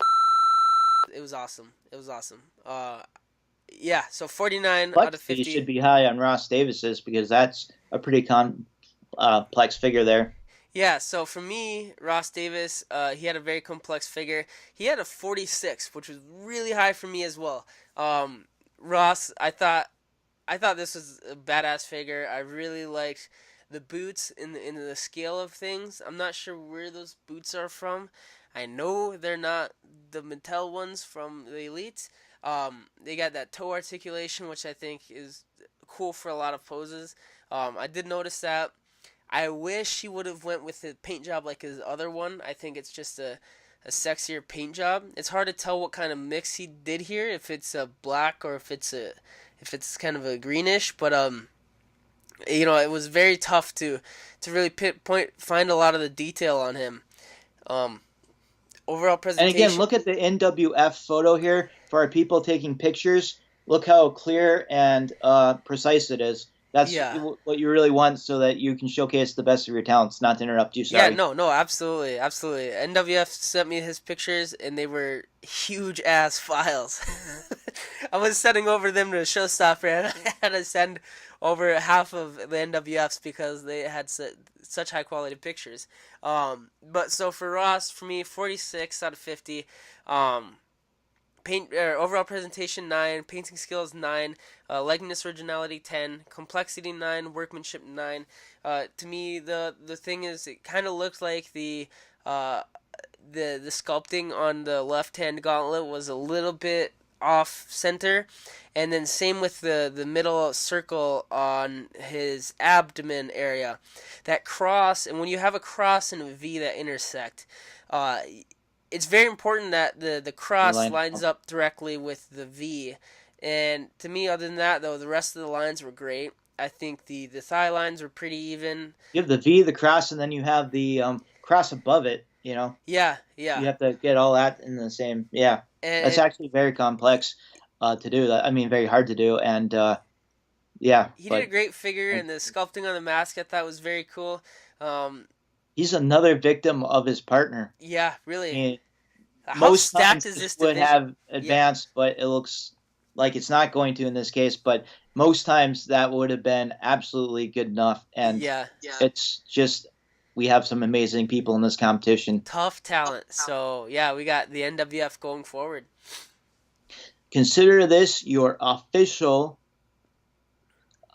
was awesome. It was awesome. Yeah, so 49 out of 50. Should be high on Ross Davis's because that's a pretty complex figure there. Yeah, so for me, Ross Davis, he had a very complex figure. He had a 46, which was really high for me as well. Ross, I thought this was a badass figure. I really liked the boots in the scale of things. I'm not sure where those boots are from. I know they're not the Mattel ones from the Elites. They got that toe articulation, which I think is cool for a lot of poses. I did notice that. I wish he would have went with the paint job like his other one. I think it's just a sexier paint job. It's hard to tell what kind of mix he did here, if it's a black or if it's kind of a greenish. But it was very tough to really find a lot of the detail on him. Overall And presentation. again, look at the NWF photo here for our people taking pictures. Look how clear and precise it is. That's what you really want, so that you can showcase the best of your talents. Not to interrupt you, sorry. Yeah, no, absolutely. NWF sent me his pictures, and they were huge-ass files. I was sending over them to Showstopper, and I had to send over half of the NWFs because they had such high-quality pictures. But so for Ross, for me, 46 out of 50. Overall presentation 9, painting skills 9, likeness originality 10, complexity 9, workmanship 9. To me, the thing is, it kind of looked like the sculpting on the left hand gauntlet was a little bit off center, and then same with the middle circle on his abdomen area. That cross, and when you have a cross and a V that intersect, it's very important that the cross lines up directly with the V. And to me, other than that, though, the rest of the lines were great. I think the thigh lines were pretty even. You have the V, the cross, and then you have the cross above it, Yeah. You have to get all that in the same, yeah. And That's actually very complex to do. Very hard to do, and yeah. He did a great figure, and the sculpting on the mask I thought was very cool. He's another victim of his partner. Yeah, really. I mean, How most stacked times is this would division? have advanced, but it looks like it's not going to in this case. But most times that would have been absolutely good enough. And it's just, we have some amazing people in this competition. Tough talent. So, yeah, we got the NWF going forward. Consider this your official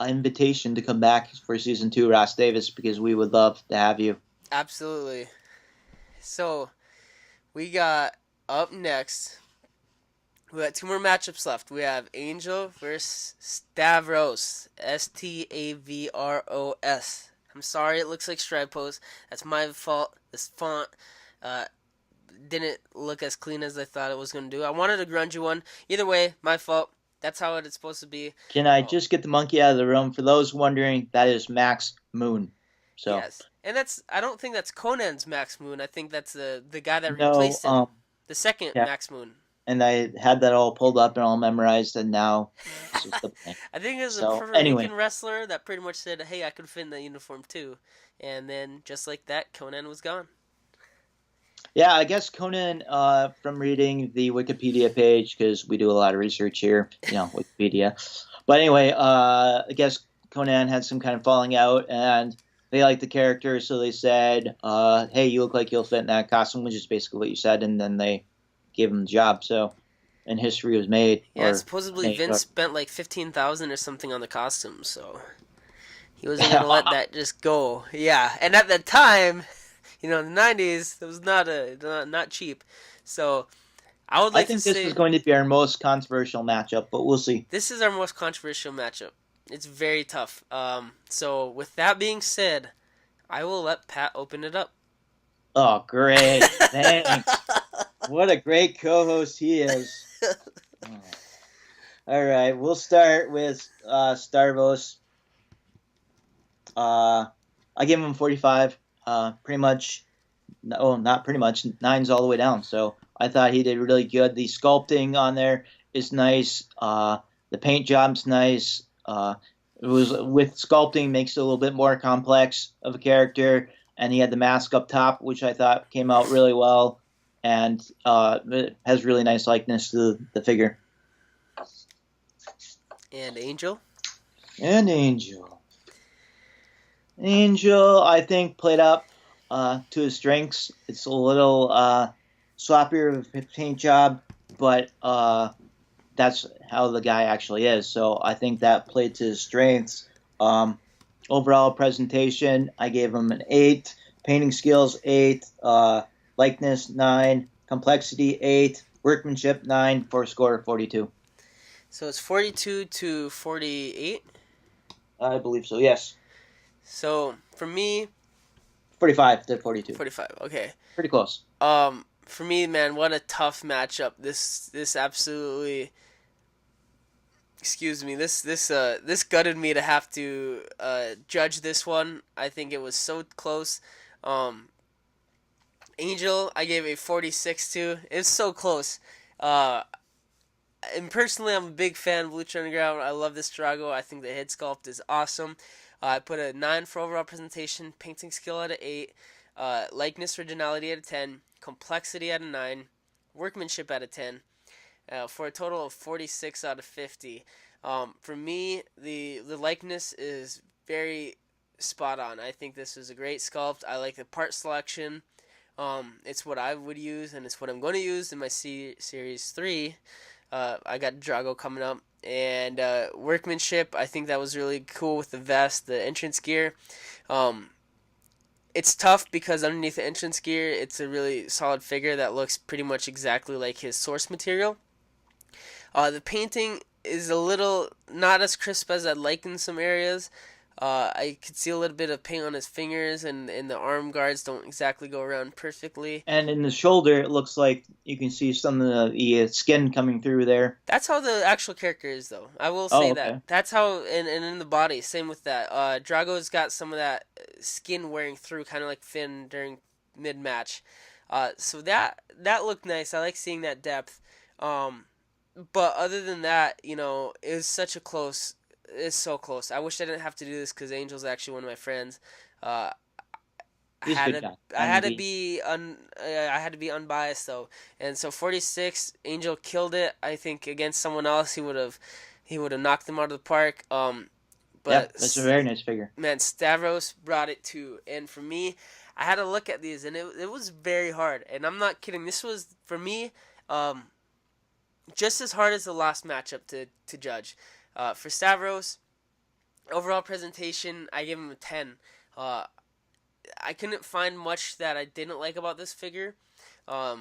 invitation to come back for season 2, Ross Davis, because we would love to have you. Absolutely. So, we got up next, we got 2 more matchups left. We have Angel versus Stavros. Stavros. I'm sorry it looks like Stripos. That's my fault. This font didn't look as clean as I thought it was going to do. I wanted a grungy one. Either way, my fault. That's how it's supposed to be. Can I just get the monkey out of the room? For those wondering, that is Max Moon. So. Yes. And I don't think that's Conan's Max Moon. I think that's the guy that replaced him. The second Max Moon. And I had that all pulled up and all memorized, and now it's just the thing. I think it was a Puerto Rican wrestler that pretty much said, hey, I could fit in the uniform too. And then, just like that, Conan was gone. Yeah, I guess Conan, from reading the Wikipedia page, because we do a lot of research here, Wikipedia. But anyway, I guess Conan had some kind of falling out, and they liked the character, so they said, hey, you look like you'll fit in that costume, which is basically what you said, and then they gave him the job, and history was made. Yeah, supposedly Vince spent like $15,000 or something on the costume, so he wasn't going to let that just go. Yeah, and at the time, in the 90s, it was not cheap. So I would like to say... this is going to be our most controversial matchup, but we'll see. This is our most controversial matchup. It's very tough. So with that being said, I will let Pat open it up. Oh, great. Thanks. What a great co-host he is. All right, we'll start with Stavros. I give him 45. Pretty much, not pretty much, 9's all the way down. So I thought he did really good. The sculpting on there is nice. The paint job's nice. It was with sculpting, makes it a little bit more complex of a character. And he had the mask up top, which I thought came out really well. And it has really nice likeness to the figure. And Angel? Angel, I think, played up to his strengths. It's a little sloppier of a paint job, but that's how the guy actually is. So I think that played to his strengths. Overall presentation, I gave him an 8. Painting skills, 8. Likeness, 9. Complexity, 8. Workmanship, 9. For a score of 42. So it's 42 to 48. I believe so, yes. So for me, 45 to 42. 45. Okay. Pretty close. For me, man, what a tough matchup. This absolutely. Excuse me. This gutted me to have to judge this one. I think it was so close. Angel, I gave a 46 to. It's so close. And personally, I'm a big fan of Lucha Underground. I love this Drago. I think the head sculpt is awesome. I put a 9 for overall presentation, painting skill at an 8, likeness originality at a 10, complexity at a 9, workmanship at a 10, for a total of 46 out of 50. For me, the likeness is very spot on. I think this is a great sculpt. I like the part selection. It's what I would use, and it's what I'm going to use in my Series 3. I got Drago coming up. And workmanship, I think that was really cool with the vest, the entrance gear. It's tough because underneath the entrance gear, it's a really solid figure that looks pretty much exactly like his source material. The painting is a little not as crisp as I'd like in some areas. I could see a little bit of paint on his fingers, and the arm guards don't exactly go around perfectly. And in the shoulder, it looks like you can see some of the skin coming through there. That's how the actual character is, though. I will say that. That's how, and in the body, same with that. Drago's got some of that skin wearing through, kind of like Finn during mid-match. So that looked nice. I like seeing that depth. But other than that, it was such a close. It's so close. I wish I didn't have to do this because Angel's actually one of my friends. I had to be unbiased though, and so 46. Angel killed it. I think against someone else he would have knocked them out of the park. But that's a very nice figure. Man, Stavros brought it too, and for me, I had to look at these, and it was very hard. And I'm not kidding. This was for me, just as hard as the last matchup to judge. For Stavros, overall presentation, I give him a 10. I couldn't find much that I didn't like about this figure. The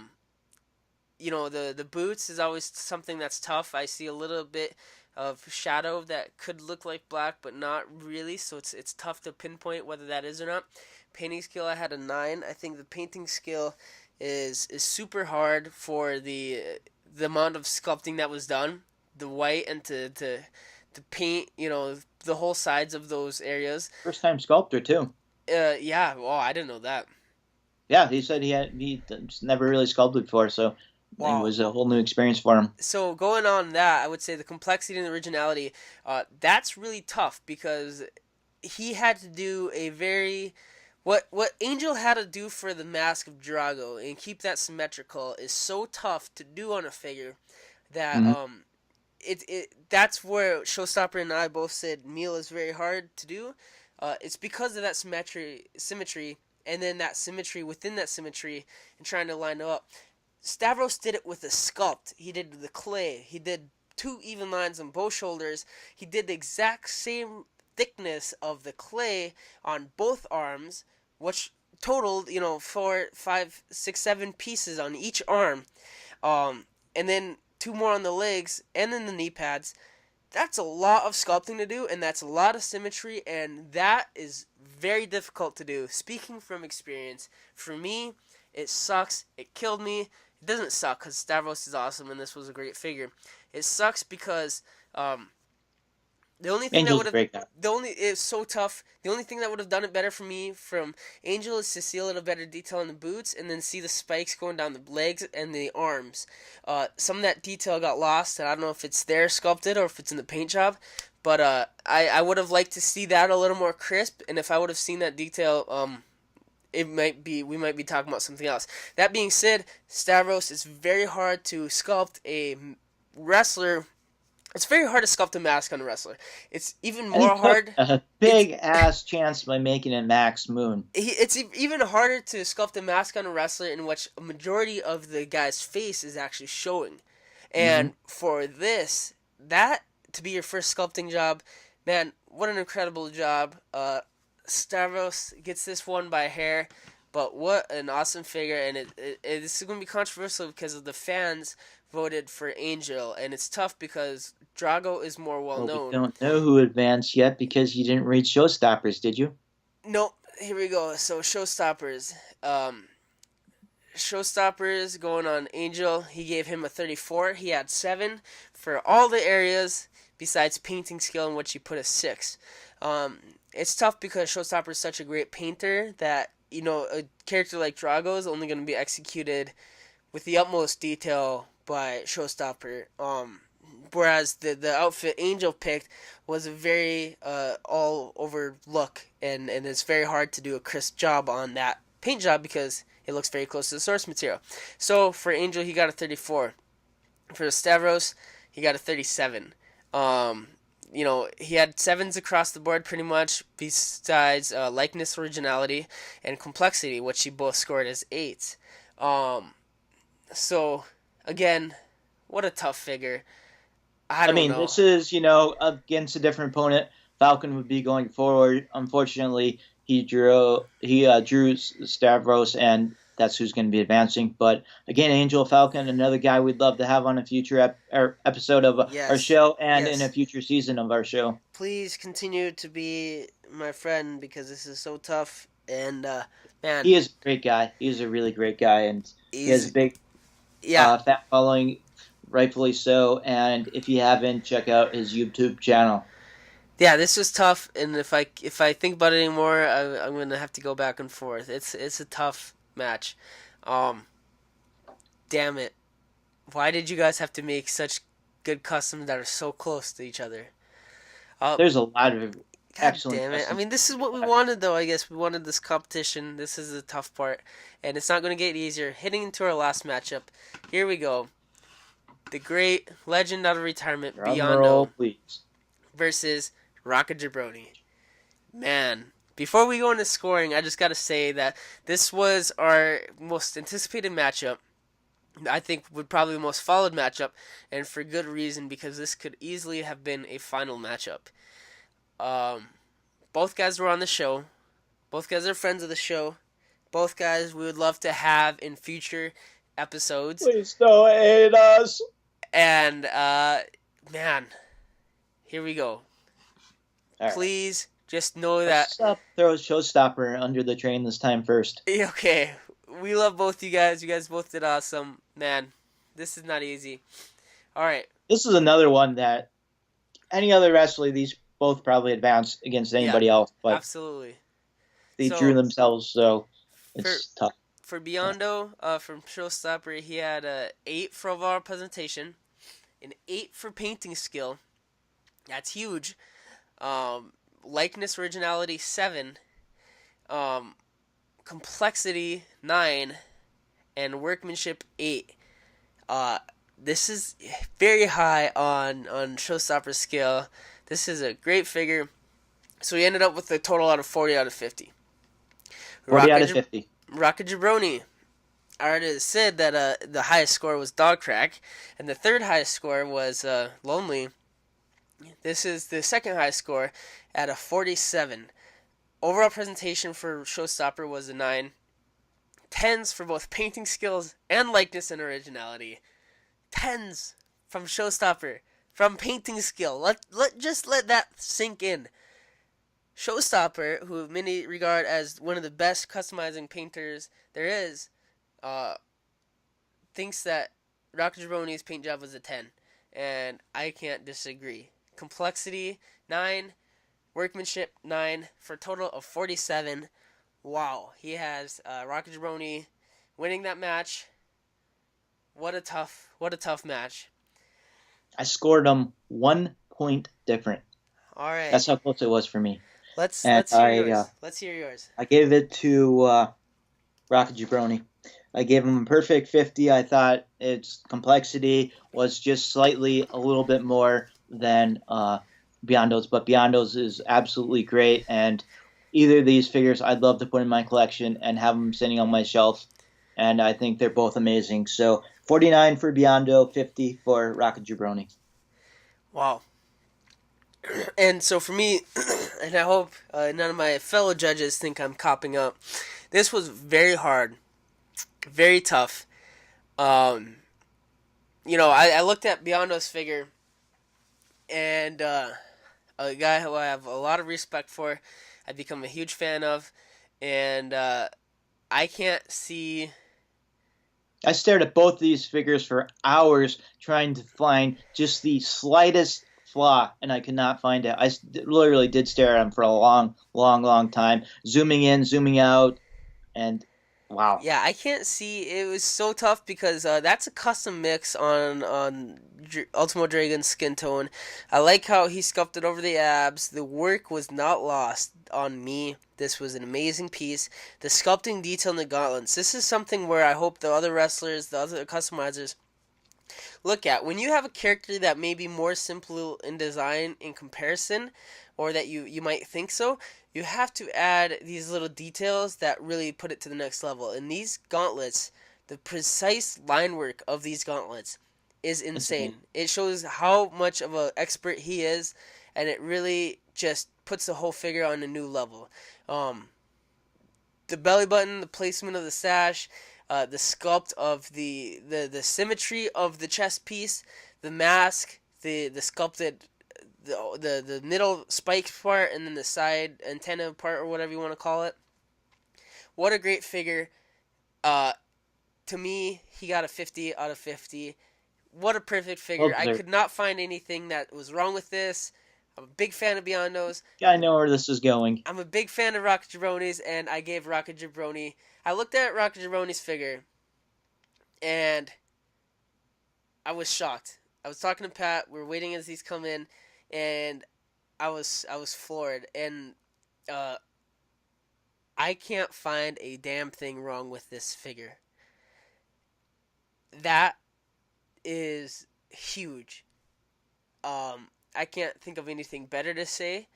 boots is always something that's tough. I see a little bit of shadow that could look like black, but not really, so it's tough to pinpoint whether that is or not. Painting skill, I had a 9. I think the painting skill is super hard for the amount of sculpting that was done. The white and to paint, the whole sides of those areas. First time sculptor too. Yeah. Well, I didn't know that. Yeah, he said he never really sculpted before, so it was a whole new experience for him. So going on that, I would say the complexity and originality, that's really tough because he had to do a very what Angel had to do for the Mask of Drago and keep that symmetrical is so tough to do on a figure that that's where Showstopper and I both said Meal is very hard to do. It's because of that symmetry, and then that symmetry within that symmetry, and trying to line it up. Stavros did it with a sculpt. He did the clay. He did 2 even lines on both shoulders. He did the exact same thickness of the clay on both arms, which totaled 4, 5, 6, 7 pieces on each arm, and then 2 more on the legs, and then the knee pads. That's a lot of sculpting to do, and that's a lot of symmetry, and that is very difficult to do. Speaking from experience, for me, it sucks. It killed me. It doesn't suck because Stavros is awesome, and this was a great figure. It sucks because the only thing it's so tough. The only thing that would have done it better for me from Angel is to see a little better detail in the boots and then see the spikes going down the legs and the arms. Some of that detail got lost, and I don't know if it's there sculpted or if it's in the paint job. But I would have liked to see that a little more crisp, and if I would have seen that detail, we might be talking about something else. That being said, Stavros is very hard to sculpt a wrestler It's very hard to sculpt a mask on a wrestler. It's even And he more hard. took a big ass chance by making it Max Moon. It's even harder to sculpt a mask on a wrestler in which a majority of the guy's face is actually showing. And for this, that to be your first sculpting job, man, what an incredible job. Stavros gets this one by hair, but what an awesome figure. And this is going to be controversial because of the fans voted for Angel, and it's tough because Drago is more well-known. We don't know who advanced yet because you didn't read Showstoppers, did you? Nope. Here we go. So Showstoppers. Showstoppers going on Angel. He gave him a 34. He had 7 for all the areas besides painting skill, in which he put a 6. It's tough because Showstopper is such a great painter that, you know, a character like Drago is only going to be executed with the utmost detail by Showstopper. Whereas the outfit Angel picked was a very all-over look, and it's very hard to do a crisp job on that paint job because it looks very close to the source material. So for Angel, he got a 34. For Stavros, he got a 37. You know, he had 7s across the board pretty much, besides likeness, originality, and complexity, which he both scored as 8s. So, again, what a tough figure. I mean, this is, you know, against a different opponent. Falcon would be going forward. Unfortunately, he drew Stavros, and that's who's going to be advancing. But again, Angel Falcon, another guy we'd love to have on a future episode of our show and in a future season of our show. Please continue to be my friend because this is so tough. And man, he is a great guy. He's a really great guy, and he has a big fan following, rightfully so. And if you haven't, check out his YouTube channel. Yeah, this was tough, and if I think about it anymore, I'm gonna have to go back and forth. It's a tough match. Damn it! Why did you guys have to make such good customs that are so close to each other? There's a lot of excellent. Damn it! I mean, this is what we wanted, though. I guess we wanted this competition. This is the tough part, and it's not gonna get easier. Heading into our last matchup, here we go. The great legend out of retirement, Biondo, versus Rocka Jabroni. Man, before we go into scoring, I just got to say that this was our most anticipated matchup. I think would probably the most followed matchup, and for good reason, because this could easily have been a final matchup. Both guys were on the show. Both guys are friends of the show. Both guys we would love to have in future episodes. Please don't hate us. And, man, here we go. All right. Please just know that. Throw a Showstopper under the train this time first. Okay, we love both you guys. You guys both did awesome. Man, this is not easy. All right. This is another one that any other wrestler, these both probably advanced against anybody else. But absolutely. They drew themselves, so it's tough. For Biondo, from Showstopper, he had an 8 for overall presentation, an 8 for painting skill. That's huge. Likeness, originality, 7. Complexity, 9. And workmanship, 8. This is very high on Showstopper's scale. This is a great figure. So he ended up with a total out of 40 out of 50. 40 out of 50. Rocka Jabroni. I already said that the highest score was Dog Crack, and the third highest score was Lonely. This is the second highest score at a 47. Overall presentation for Showstopper was a 9. 10s for both painting skills and likeness and originality. 10s from Showstopper from painting skill. Let that sink in. Showstopper, who many regard as one of the best customizing painters there is, thinks that Rocka Jabroni's paint job was a 10, and I can't disagree. Complexity, 9. Workmanship, 9, for a total of 47. Wow, he has Rocka Jabroni winning that match. What a tough match. I scored him 1 point different. All right. That's how close it was for me. Let's hear yours. Let's hear yours. I gave it to Rocka Jabroni. I gave him a perfect 50. I thought its complexity was just slightly a little bit more than Biondo's, but Biondo's is absolutely great, and either of these figures I'd love to put in my collection and have them sitting on my shelf, and I think they're both amazing. So 49 for Biondo, 50 for Rocket Jabroni. Wow. And so for me, and I hope none of my fellow judges think I'm copping up, this was very hard, very tough. I looked at Biondo's figure, and a guy who I have a lot of respect for, I've become a huge fan of, and I can't see... I stared at both these figures for hours trying to find just the slightest flaw, and I could not find it. I literally did stare at them for a long, long, long time, zooming in, zooming out, and wow. Yeah, I can't see. It was so tough because that's a custom mix on Ultimo Dragon's skin tone. I like how he sculpted over the abs. The work was not lost on me. This was an amazing piece. The sculpting detail in the gauntlets. This is something where I hope the other wrestlers, the other customizers, look at. When you have a character that may be more simple in design in comparison, or that you might think so, you have to add these little details that really put it to the next level. And these gauntlets, the precise line work of these gauntlets is insane. It shows how much of an expert he is, and it really just puts the whole figure on a new level. The belly button, the placement of the sash, the sculpt of the symmetry of the chest piece, the mask, the sculpted the middle spike part, and then the side antenna part, or whatever you want to call it. What a great figure. To me, he got a 50 out of 50. What a perfect figure. I could not find anything that was wrong with this. I'm a big fan of Biondo's. I know where this is going. I'm a big fan of Rocket Jabroni's, and I gave Rocket Jabroni... I looked at Rocket Jabroni's figure, and I was shocked. I was talking to Pat. We were waiting as these come in, and I was floored. And I can't find a damn thing wrong with this figure. That is huge. I can't think of anything better to say.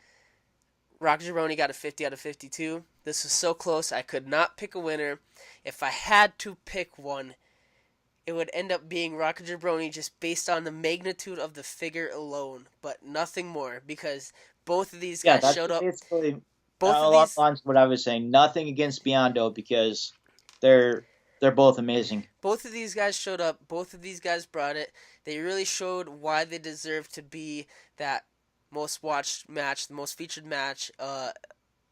Rocket Jabroni got a 50 out of 52. This was so close. I could not pick a winner. If I had to pick one, it would end up being Rocket Jabroni just based on the magnitude of the figure alone, but nothing more, because both of these guys showed up. Basically, both of these, what I was saying. Nothing against Biondo, because they're both amazing. Both of these guys showed up. Both of these guys brought it. They really showed why they deserve to be that most watched match, the most featured match.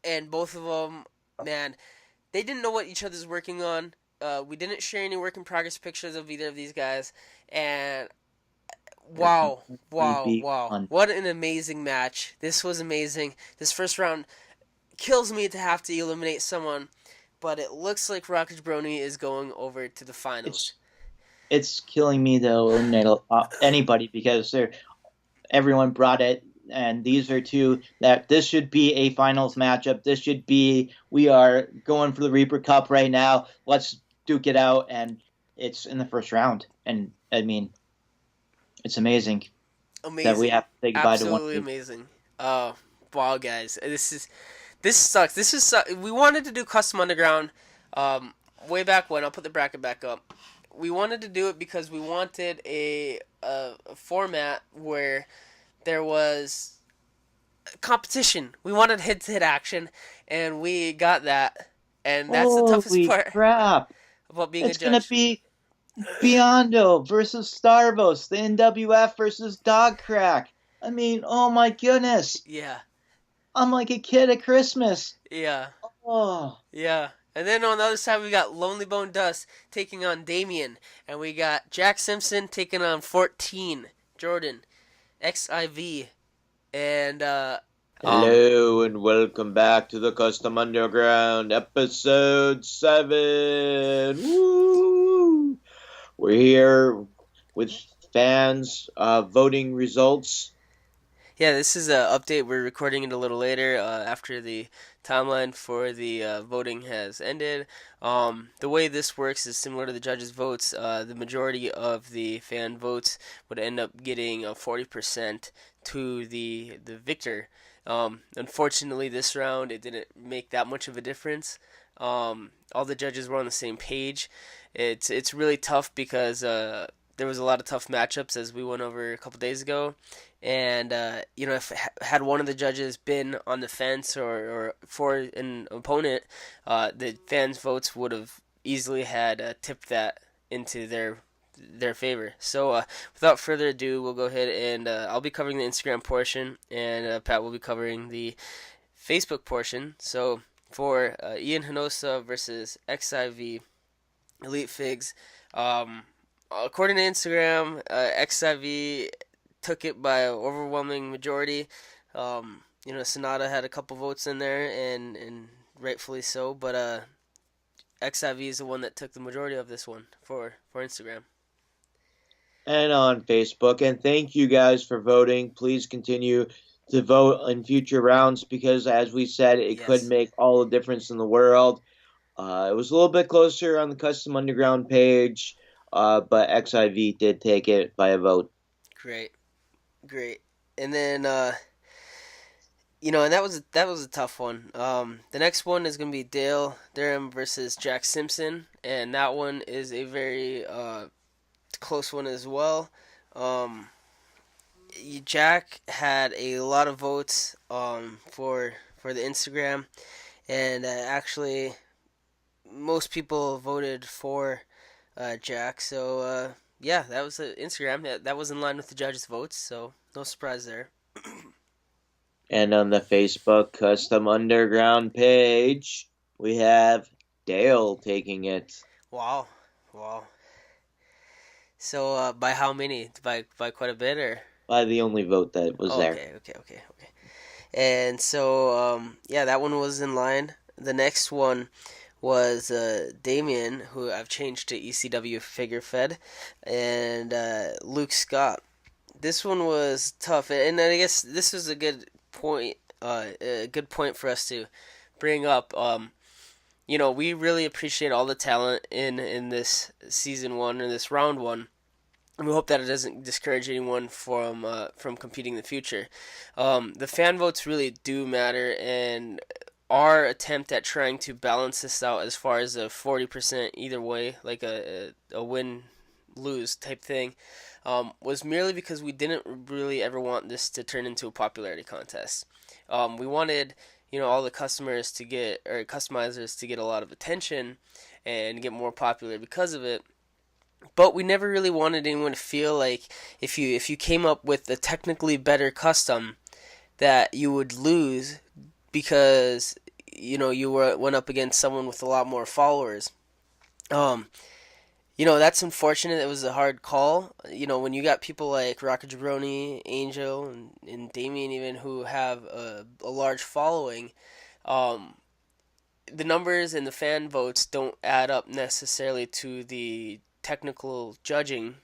And both of them, man, they didn't know what each other's working on. We didn't share any work in progress pictures of either of these guys. And wow. What an amazing match. This was amazing. This first round kills me to have to eliminate someone, but it looks like Rocket Jabroni is going over to the finals. It's killing me to eliminate anybody, because everyone brought it, and these are two that this should be a finals matchup. This should be, we are going for the Reaper Cup right now. Let's duke it out, and it's in the first round. And I mean, it's amazing. That we have to say goodbye to one. Absolutely amazing. Oh, wow, guys, this sucks. We wanted to do Custom Underground way back when. I'll put the bracket back up. We wanted to do it because we wanted a format where there was competition. We wanted hit-to-hit action, and we got that. And that's the toughest part crap. about being a judge. It's going to be Biondo versus Starvos, the NWF versus Dogcrack. I mean, oh my goodness. Yeah. I'm like a kid at Christmas. Yeah. Oh. Yeah. And then on the other side, we got Lonely Bone Dust taking on Damien. And we got Jack Simpson taking on 14, Jordan, XIV. And, hello and welcome back to the Custom Underground, episode 7. Woo! We're here with fans voting results. Yeah, this is an update. We're recording it a little later after the timeline for the voting has ended. The way this works is similar to the judges' votes. The majority of the fan votes would end up getting 40% to the victor. Unfortunately, this round it didn't make that much of a difference. All the judges were on the same page. It's really tough because there was a lot of tough matchups as we went over a couple days ago. And if had one of the judges been on the fence or for an opponent, the fans' votes would have easily had tipped that into their favor. So without further ado, we'll go ahead and I'll be covering the Instagram portion, and Pat will be covering the Facebook portion. So for Ian Hinosa versus XIV Elite Figs, according to Instagram, XIV took it by an overwhelming majority. Sonata had a couple votes in there, and rightfully so, but XIV is the one that took the majority of this one for Instagram. And on Facebook. And thank you guys for voting. Please continue to vote in future rounds because, as we said, it could make all the difference in the world. It was a little bit closer on the Custom Underground page, but XIV did take it by a vote. Great. And then, and that was a tough one. The next one is going to be Dale Durham versus Jack Simpson, and that one is a very close one as well. Jack had a lot of votes for the Instagram, and actually most people voted for Jack. So yeah, that was Instagram. That was in line with the judges' votes, so no surprise there. And on the Facebook Custom Underground page, we have Dale taking it. Wow. So by how many? By quite a bit, or? By the only vote that was there. Okay. And so that one was in line. The next one was Damien, who I've changed to ECW Figure Fed, and Luke Scott. This one was tough, and I guess this was a good point for us to bring up. We really appreciate all the talent in this season one or this round one. And we hope that it doesn't discourage anyone from competing in the future. The fan votes really do matter, and our attempt at trying to balance this out as far as a 40% either way, like a win-lose type thing, was merely because we didn't really ever want this to turn into a popularity contest. We wanted, all the customizers to get a lot of attention and get more popular because of it. But we never really wanted anyone to feel like if you came up with a technically better custom that you would lose because you went up against someone with a lot more followers. That's unfortunate. It was a hard call. When you got people like Rocker Jabroni, Angel, and Damien even who have a large following, the numbers and the fan votes don't add up necessarily to the technical judging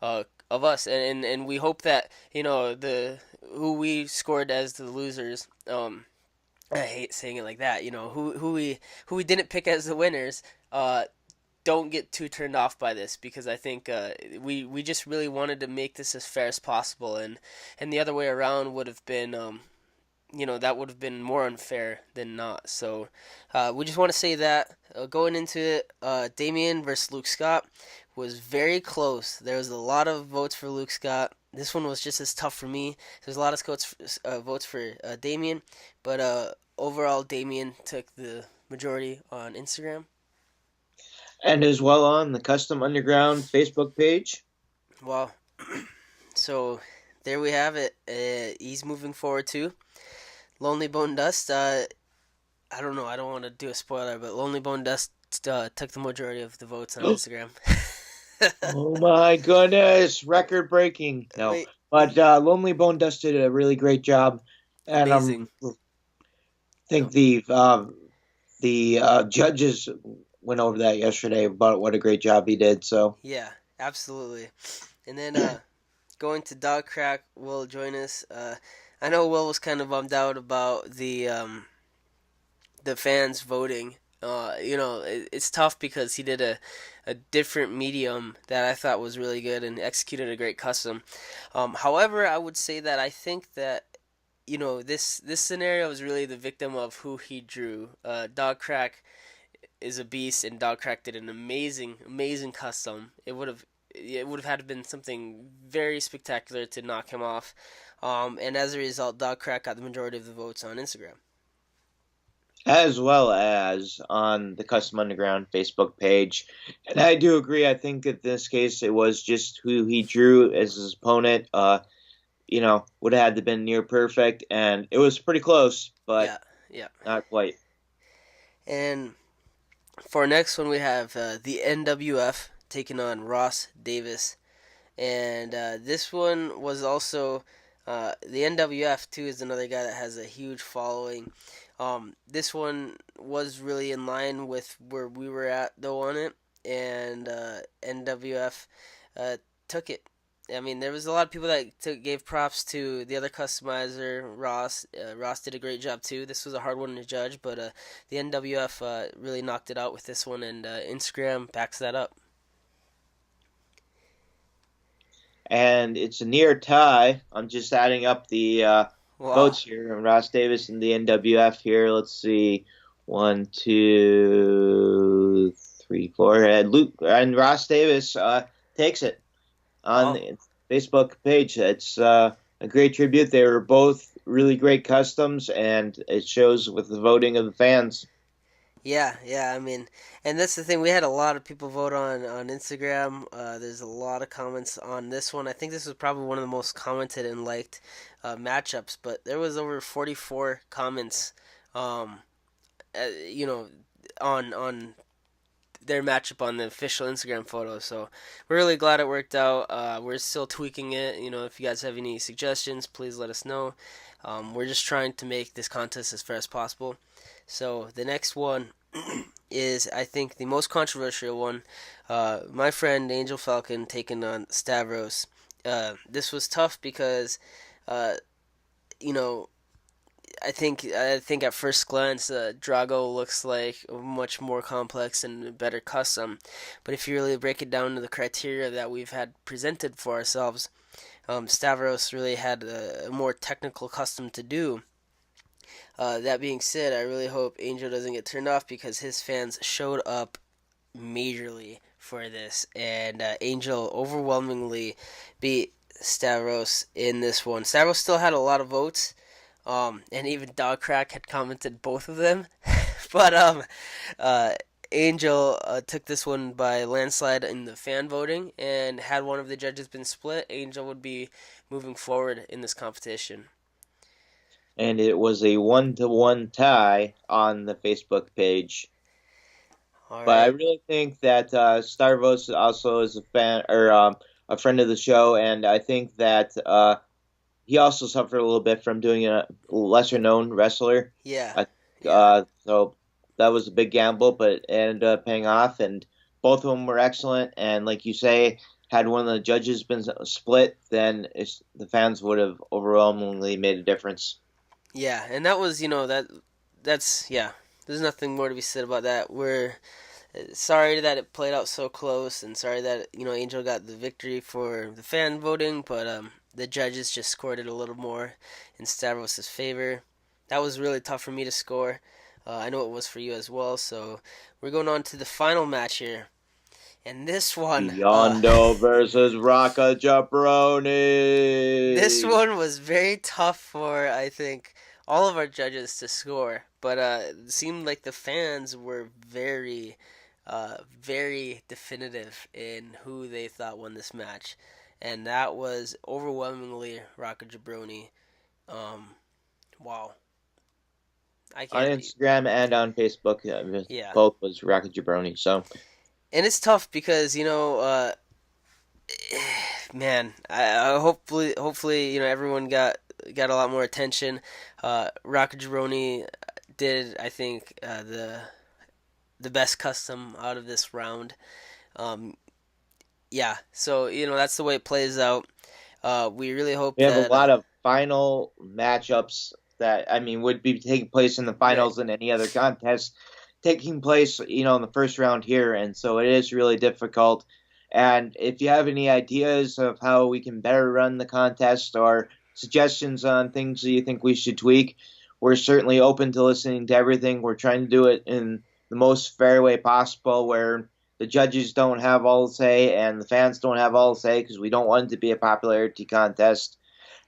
of us, and we hope that who we scored as the losers. I hate saying it like that. Who we didn't pick as the winners. Don't get too turned off by this because I think we just really wanted to make this as fair as possible, and the other way around would have been that would have been more unfair than not. So we just want to say that going into it, Damien versus Luke Scott was very close. There was a lot of votes for Luke Scott. This one was just as tough for me. There's a lot of votes for Damien, but overall Damien took the majority on Instagram. And as well on the Custom Underground Facebook page. Well, so there we have it. He's moving forward too. Lonely Bone Dust, I don't know, I don't want to do a spoiler, but Lonely Bone Dust took the majority of the votes on Instagram. Oh my goodness, record breaking. No, wait. But Lonely Bone Dust did a really great job. And amazing. I think the judges went over that yesterday about what a great job he did. So yeah, absolutely. And then going to Dog Crack will join us. I know Will was kind of bummed out about the fans voting. It's tough because he did a different medium that I thought was really good and executed a great custom. However, I would say that I think that this scenario is really the victim of who he drew. Dogcrack is a beast, and Dogcrack did an amazing custom. It would have had to been something very spectacular to knock him off. And as a result, Dogcrack got the majority of the votes on Instagram. As well as on the Custom Underground Facebook page. And I do agree. I think in this case it was just who he drew as his opponent. Would have had to been near perfect, and it was pretty close, but yeah, not quite. And for our next one, we have the NWF taking on Ross Davis. And this one was also the NWF too is another guy that has a huge following. This one was really in line with where we were at though on it, and NWF took it. I mean, there was a lot of people that gave props to the other customizer, Ross. Ross did a great job too. This was a hard one to judge, but the NWF really knocked it out with this one, and Instagram backs that up. And it's a near tie. I'm just adding up the votes here. Ross Davis and the NWF here. Let's see. 1, 2, 3, 4. And Ross Davis takes it on the Facebook page. It's a great tribute. They were both really great customs, and it shows with the voting of the fans. Yeah, I mean, and that's the thing. We had a lot of people vote on Instagram. There's a lot of comments on this one. I think this was probably one of the most commented and liked matchups. But there was over 44 comments, on their matchup on the official Instagram photo. So we're really glad it worked out. We're still tweaking it. If you guys have any suggestions, please let us know. We're just trying to make this contest as fair as possible. So the next one is, I think, the most controversial one. My friend Angel Falcon taking on Stavros. This was tough because, I think at first glance, Drago looks like a much more complex and better custom. But if you really break it down to the criteria that we've had presented for ourselves, Stavros really had a more technical custom to do. That being said, I really hope Angel doesn't get turned off because his fans showed up majorly for this, and Angel overwhelmingly beat Stavros in this one. Stavros still had a lot of votes, and even Dogcrack had commented both of them, but Angel took this one by landslide in the fan voting, and had one of the judges been split, Angel would be moving forward in this competition. And it was a 1-1 tie on the Facebook page. But I really think that Stavros also is a fan or a friend of the show, and I think that he also suffered a little bit from doing a lesser-known wrestler. Yeah. So that was a big gamble, but it ended up paying off, and both of them were excellent. And like you say, had one of the judges been split, then the fans would have overwhelmingly made a difference. Yeah, and that was, that's there's nothing more to be said about that. We're sorry that it played out so close, and sorry that, Angel got the victory for the fan voting, but the judges just scored it a little more in Stavros' favor. That was really tough for me to score. I know it was for you as well, so we're going on to the final match here. And this one... Yondo versus Rocca Jabroni! This one was very tough for, I think, all of our judges to score. But it seemed like the fans were very, very definitive in who they thought won this match. And that was overwhelmingly Rocca Jabroni. Wow. On Instagram and on Facebook, both was Rocca Jabroni, so... And it's tough because, man, I hopefully, everyone got a lot more attention. Rocca Jabroni did, I think, the best custom out of this round. Yeah, so, that's the way it plays out. We really hope we have a lot of final matchups that, I mean, would be taking place in the finals and any other contest taking place, in the first round here. And so it is really difficult. And if you have any ideas of how we can better run the contest or suggestions on things that you think we should tweak, we're certainly open to listening to everything. We're trying to do it in the most fair way possible, where the judges don't have all the say and the fans don't have all the say, because we don't want it to be a popularity contest.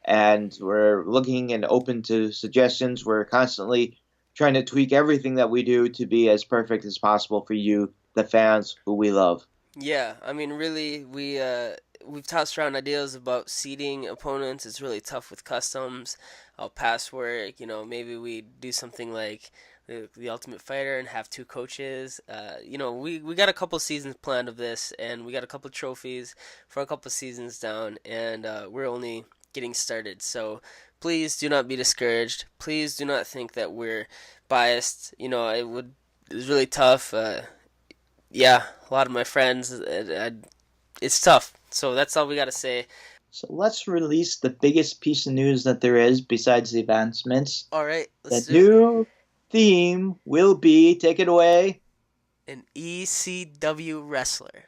And we're looking and open to suggestions. We're constantly trying to tweak everything that we do to be as perfect as possible for you, the fans who we love. Yeah, I mean, really, we've tossed around ideas about seeding opponents. It's really tough with customs, past work. Maybe we do something like the Ultimate Fighter and have 2 coaches. We got a couple seasons planned of this, and we got a couple trophies for a couple seasons down, and we're only getting started. So please do not be discouraged. Please do not think that we're biased. It was really tough. A lot of my friends, it's tough. So that's all we got to say. So let's release the biggest piece of news that there is besides the advancements. All right. The new theme will be, take it away, an ECW wrestler.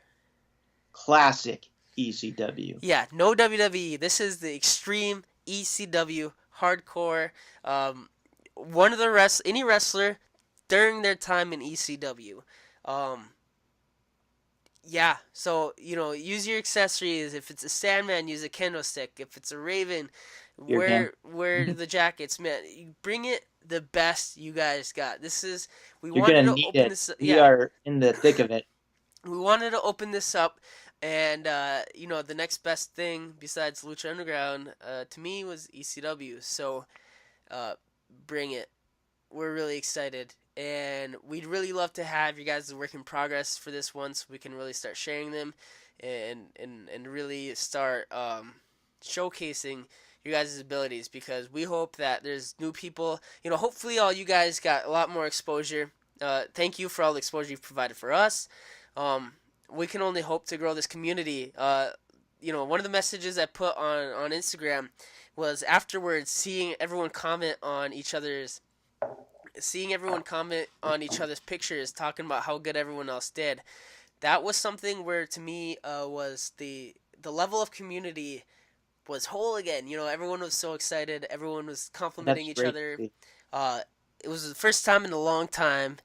Classic ECW. Yeah, no WWE. This is the extreme ECW hardcore. One of the any wrestler during their time in ECW. So, use your accessories. If it's a Sandman, use a kendo stick. If it's a Raven, wear the jackets. Man, you bring it the best you guys got. We wanted to open this up. We are in the thick of it. We wanted to open this up, and, the next best thing besides Lucha Underground, to me, was ECW. So, bring it. We're really excited. And we'd really love to have you guys' work in progress for this one, so we can really start sharing them and really start showcasing your guys' abilities, because we hope that there's new people. Hopefully all you guys got a lot more exposure. Thank you for all the exposure you've provided for us. We can only hope to grow this community. One of the messages I put on Instagram was afterwards seeing everyone comment on each other's pictures, talking about how good everyone else did. That was something where, to me, was the level of community was whole again. Everyone was so excited. Everyone was complimenting each other. It was the first time in a long time,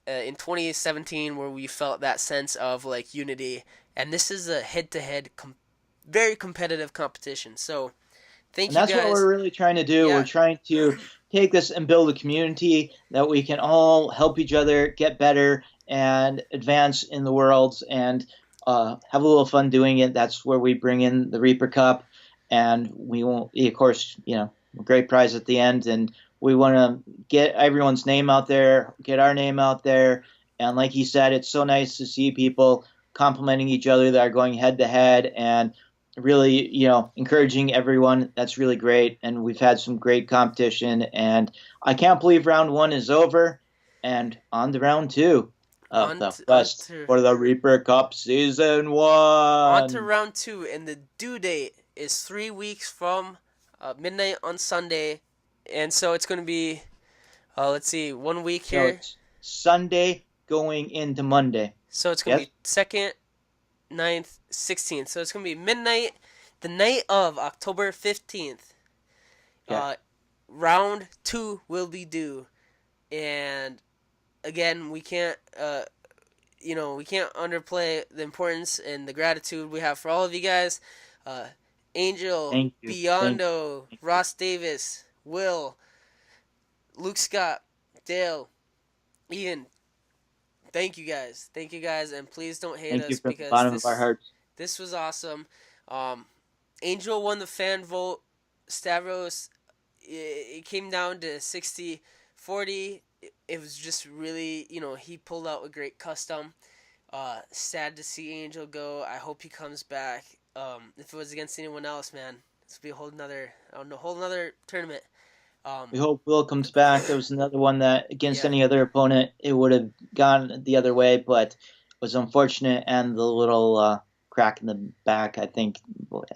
in 2017, where we felt that sense of unity. And this is a head-to-head, very competitive competition. So, thank you guys. That's what we're really trying to do. Yeah. We're trying to take this and build a community that we can all help each other get better and advance in the world, and have a little fun doing it. That's where we bring in the Reaper Cup, and we won't, of course, a great prize at the end, and we want to get everyone's name out there, get our name out there. And like he said, it's so nice to see people complimenting each other that are going head to head and really, encouraging everyone. That's really great. And we've had some great competition, and I can't believe round 1 is over, and on to round 2 of the quest for the Reaper Cup Season 1. On to round 2, and the due date is 3 weeks from midnight on Sunday, and so it's going to be, 1 week here. So it's Sunday going into Monday. So it's going to be 2nd, 9th, 16th. So it's going to be midnight, the night of October 15th. Yeah. Round 2 will be due. And again, we can't underplay the importance and the gratitude we have for all of you guys. Angel, Biondo, Ross Davis, Will, Luke Scott, Dale, Ian. Thank you guys, and please don't hate us, because the bottom of our hearts. This was awesome. Angel won the fan vote. Stavros, it came down to 60-40. It was just really, he pulled out a great custom. Sad to see Angel go. I hope he comes back. If it was against anyone else, man, this would be a whole nother tournament. We hope Will comes back. There was another one that against any other opponent, it would have gone the other way, but it was unfortunate, and the little crack in the back, I think,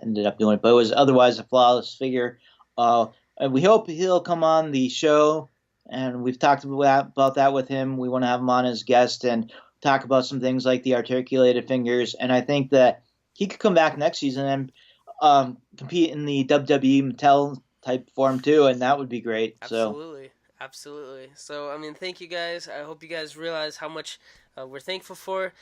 ended up doing it. But it was otherwise a flawless figure And we hope he'll come on the show, and we've talked about that with him. We want to have him on as guest and talk about some things like the articulated fingers. And I think that he could come back next season and compete in the WWE Mattel type form too, and that would be great. Absolutely. So, I mean, thank you guys. I hope you guys realize how much we're thankful for.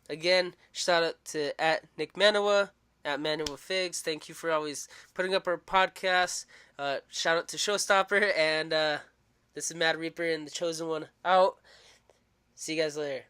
Again, shout out to at Nick Manawa, at Manawa Figs. Thank you for always putting up our podcast. Shout out to Showstopper, and this is Mad Reaper and the Chosen One out. See you guys later.